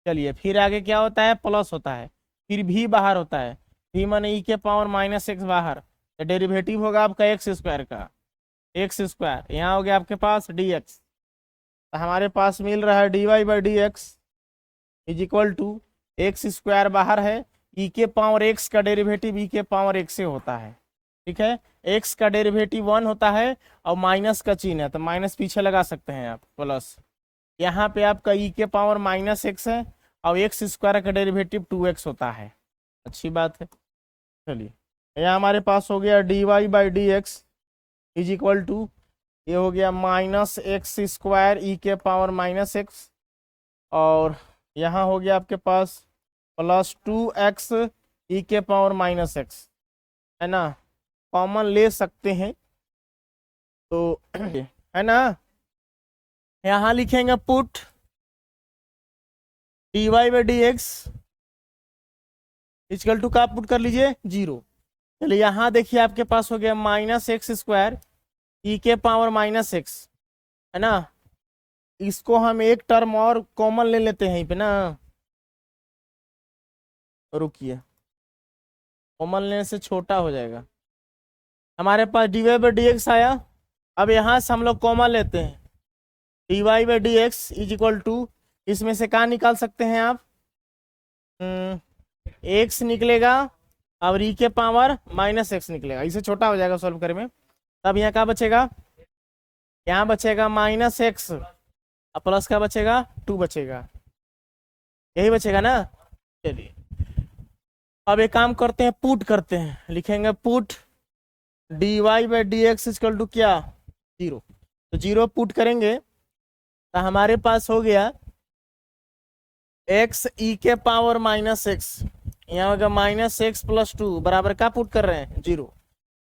चलिए फिर आगे क्या होता है? प्लस होता है, फिर भी बाहर होता है, भी माने e के पावर माइनस x बाहर, तो डेरिवेटिव होगा आपका x² का, x²। यहाँ हो गया आपके पास dx। तो हमारे पास मिल रहा है dy/dx is equal to x² बाहर है, e के पावर x का डेरिवेटिव e के पावर x से होता है, ठीक है। x का डेरिवेटिव 1 होता है और माइनस का चिन्ह है, तो माइनस पीछे लगा सकते हैं आप, प्लस। यहाँ पे आपका e के पावर माइनस x है और x² का डेरिवेटिव 2x होता है। अच्छी बात है। चलिए यहाँ हमारे पास हो गया dy/dx इज इक्वल टू, ये हो गया -x² e के पावर माइनस x, और यहाँ हो गया आपके पास प्लस 2x e के पावर माइनस x, है ना। कॉमन ले सकते हैं तो है ना। यहाँ लिखेंगे पुट dy/dx इक्वल टू का पुट कर लीजिए 0। चलिए यहाँ देखिए आपके पास हो गया -x² e के पावर माइनस x, है ना। इसको हम एक टर्म और कॉमन ले लेते हैं यहीं पे ना, रुकिए, कॉमन लेने से छोटा हो जाएगा। हमारे पास dy/dx आया। अब यहाँ से हम लोग कॉमन लेते हैं, dy/dx इज इक्वल टू, इसमें से क्या निकाल सकते हैं आप? x निकलेगा और e के पावर माइनस x निकलेगा, इसे छोटा हो जाएगा सॉल्व करने में। तब यहाँ क्या बचेगा? यहाँ बचेगा -x और प्लस का बचेगा 2 बचेगा, यही बचेगा ना। चलिए अब एक काम करते हैं, पुट करते हैं, लिखेंगे पुट dy/dx इक्वल टू क्या 0। तो 0 पुट करेंगे तो हमारे पास हो गया x e के पावर माइनस x, यहाँ होगा -x प्लस 2 बराबर का पुट कर रहे हैं 0।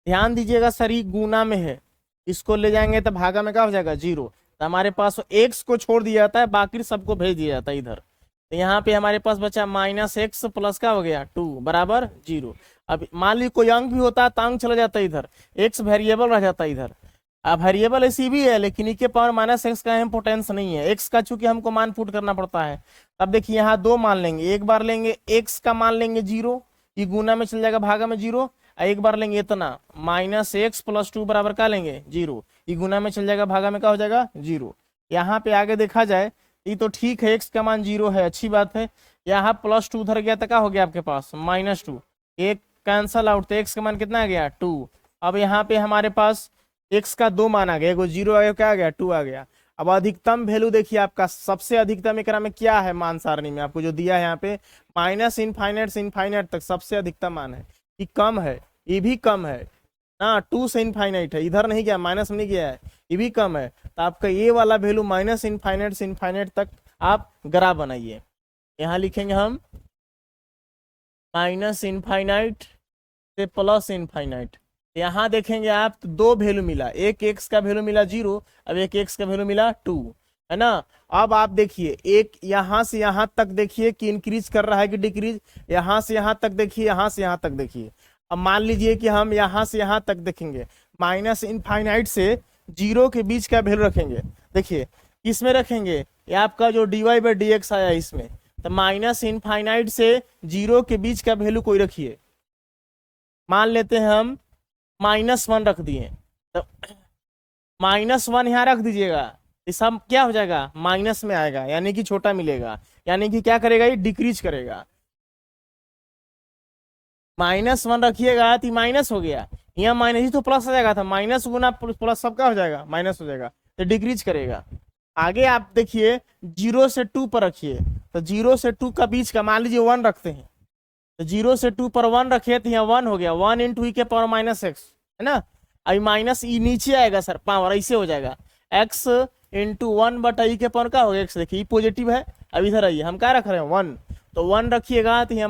ध्यान दीजिएगा सर ये गुना में है, इसको ले जाएंगे तो भागा में क्या हो जाएगा 0। तो हमारे पास x को छोड़ दिया जाता है, बाकी सबको भेज दिया जाता है इधर। तो यहाँ पे हमारे पास बचा -x प्लस का हो गया 2 बराबर 0। अब मान ली कोई अंक भी होता है तो अंक चला जाता है इधर, x वेरिएबल रह जाता है इधर। अब वेरिएबल ऐसी भी है लेकिन e के पावर माइनस एक्स का इम्पोर्टेंस नहीं है, एक्स का चूंकि हमको मान पुट करना पड़ता है। अब देखिए यहाँ दो मान लेंगे, एक बार लेंगे एक्स का मान लेंगे 0, ये गुना में चल जाएगा भागा में 0, एक बार लेंगे इतना माइनस एक्स प्लस 2 बराबर क्या लेंगे 0, ये गुना में चल जाएगा भागा में क्या हो जाएगा 0। यहाँ पे आगे देखा जाए ये तो ठीक है, एक्स का मान 0 है, अच्छी बात है। यहाँ प्लस 2 उधर गया तो क्या हो गया आपके पास -2, एक कैंसल आउट, तो एक्स का मान कितना आ गया 2। अब यहाँ पे हमारे पास एक्स का दो मान आ गया, एगो 0 आ गया, क्या आ गया 2 आ गया। अब अधिकतम वैल्यू देखिए आपका सबसे अधिकतम एकरा में क्या है, मान सारणी में आपको जो दिया है यहाँ पे माइनस इनफाइनाइट से इनफाइनाइट तक सबसे अधिकतम मान है, ये कम है, ये भी कम है ना, 2 से इनफाइनाइट है, इधर नहीं गया माइनस में नहीं गया है, ये भी कम है। तो आपका ये वाला वैल्यू माइनस इनफाइनाइट से इनफाइनाइट तक आप ग्राफ बनाइए। यहाँ लिखेंगे हम माइनस इनफाइनाइट से प्लस इनफाइनाइट। यहाँ देखेंगे आप तो दो वैल्यू मिला, एक एक्स का वैल्यू मिला 0, अब एक एक्स का वैल्यू मिला 2, है ना। अब आप देखिए एक यहाँ से यहाँ तक देखिए कि इंक्रीज कर रहा है कि डिक्रीज, यहाँ से यहाँ तक देखिए, यहाँ से यहाँ तक देखिए। अब मान लीजिए कि हम यहाँ से यहाँ तक देखेंगे, माइनस इनफाइनाइट से 0 के बीच का वैल्यू रखेंगे, देखिए इसमें रखेंगे ये आपका जो dy/dx आया इसमें, तो माइनस इनफाइनाइट से 0 के बीच का वैल्यू कोई रखिए, मान लेते हैं हम -1 रख दिए, तो -1 यहाँ रख दीजिएगा, ये सब क्या हो जाएगा माइनस में आएगा, यानी कि छोटा मिलेगा, यानी कि क्या करेगा ये डिक्रीज करेगा। -1 रखिएगा तो माइनस हो गया, यहाँ माइनस ही तो प्लस आ जाएगा था, माइनस गुना प्लस सब क्या हो जाएगा माइनस हो जाएगा, तो डिक्रीज करेगा। आगे आप देखिए 0 से 2 पर रखिए, तो 0 से 2 का बीच का मान लीजिए 1 रखते हैं, तो 0 से 2 पर 1 रखे तो यहाँ 1 हो गया, 1 इंटू ई के पावर माइनस एक्स, है ना। अभी माइनस ई नीचे आएगा सर पावर, ऐसे हो जाएगा x इंटू 1/e के पावर क्या हो गया x, देखिए पॉजिटिव है। अब इधर आइए हम क्या रख रहे हैं 1, तो 1 रखिएगा तो यहाँ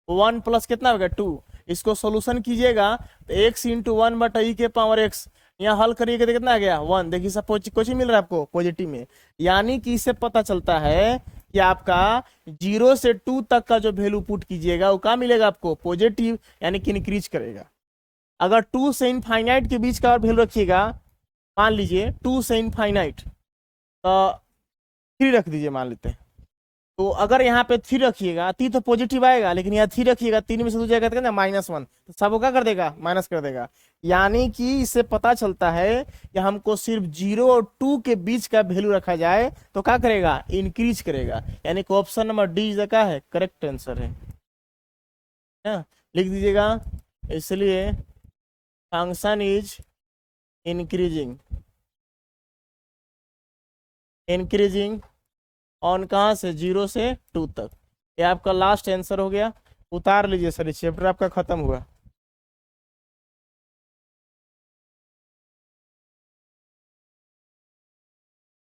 -1 प्लस कितना हो गया 2, इसको सोल्यूशन कीजिएगा तो x इंटू 1/e के पावर x, यहाँ हल करिएगा तो कितना आ गया 1, देखिए सब कुछ मिल रहा है आपको पॉजिटिव में। यानी कि इससे पता चलता है कि आपका 0 से 2 तक का जो वैल्यू पुट कीजिएगा वो क्या मिलेगा आपको पॉजिटिव, यानी कि इंक्रीज करेगा। अगर 2 से इनफाइनाइट के बीच का वैल्यू रखिएगा, मान लीजिए 2 से इनफाइनाइट तो 3 रख दीजिए मान लेते हैं, तो अगर यहाँ पे 3 रखिएगा 3 तो पॉजिटिव आएगा, लेकिन यहाँ 3 रखिएगा 3 में से 2 जाएगा तो -1, तो सब क्या कर देगा माइनस कर देगा। यानी कि इससे पता चलता है कि हमको सिर्फ 0 और 2 के बीच का वैल्यू रखा जाए तो क्या करेगा इंक्रीज करेगा, यानी कि ऑप्शन नंबर डी क्या है करेक्ट आंसर है ना, लिख दीजिएगा। इसलिए फंक्शन इज इंक्रीजिंग ऑन कहाँ से 0 से 2 तक। ये आपका लास्ट आंसर हो गया, उतार लीजिए सर, चैप्टर आपका खत्म हुआ।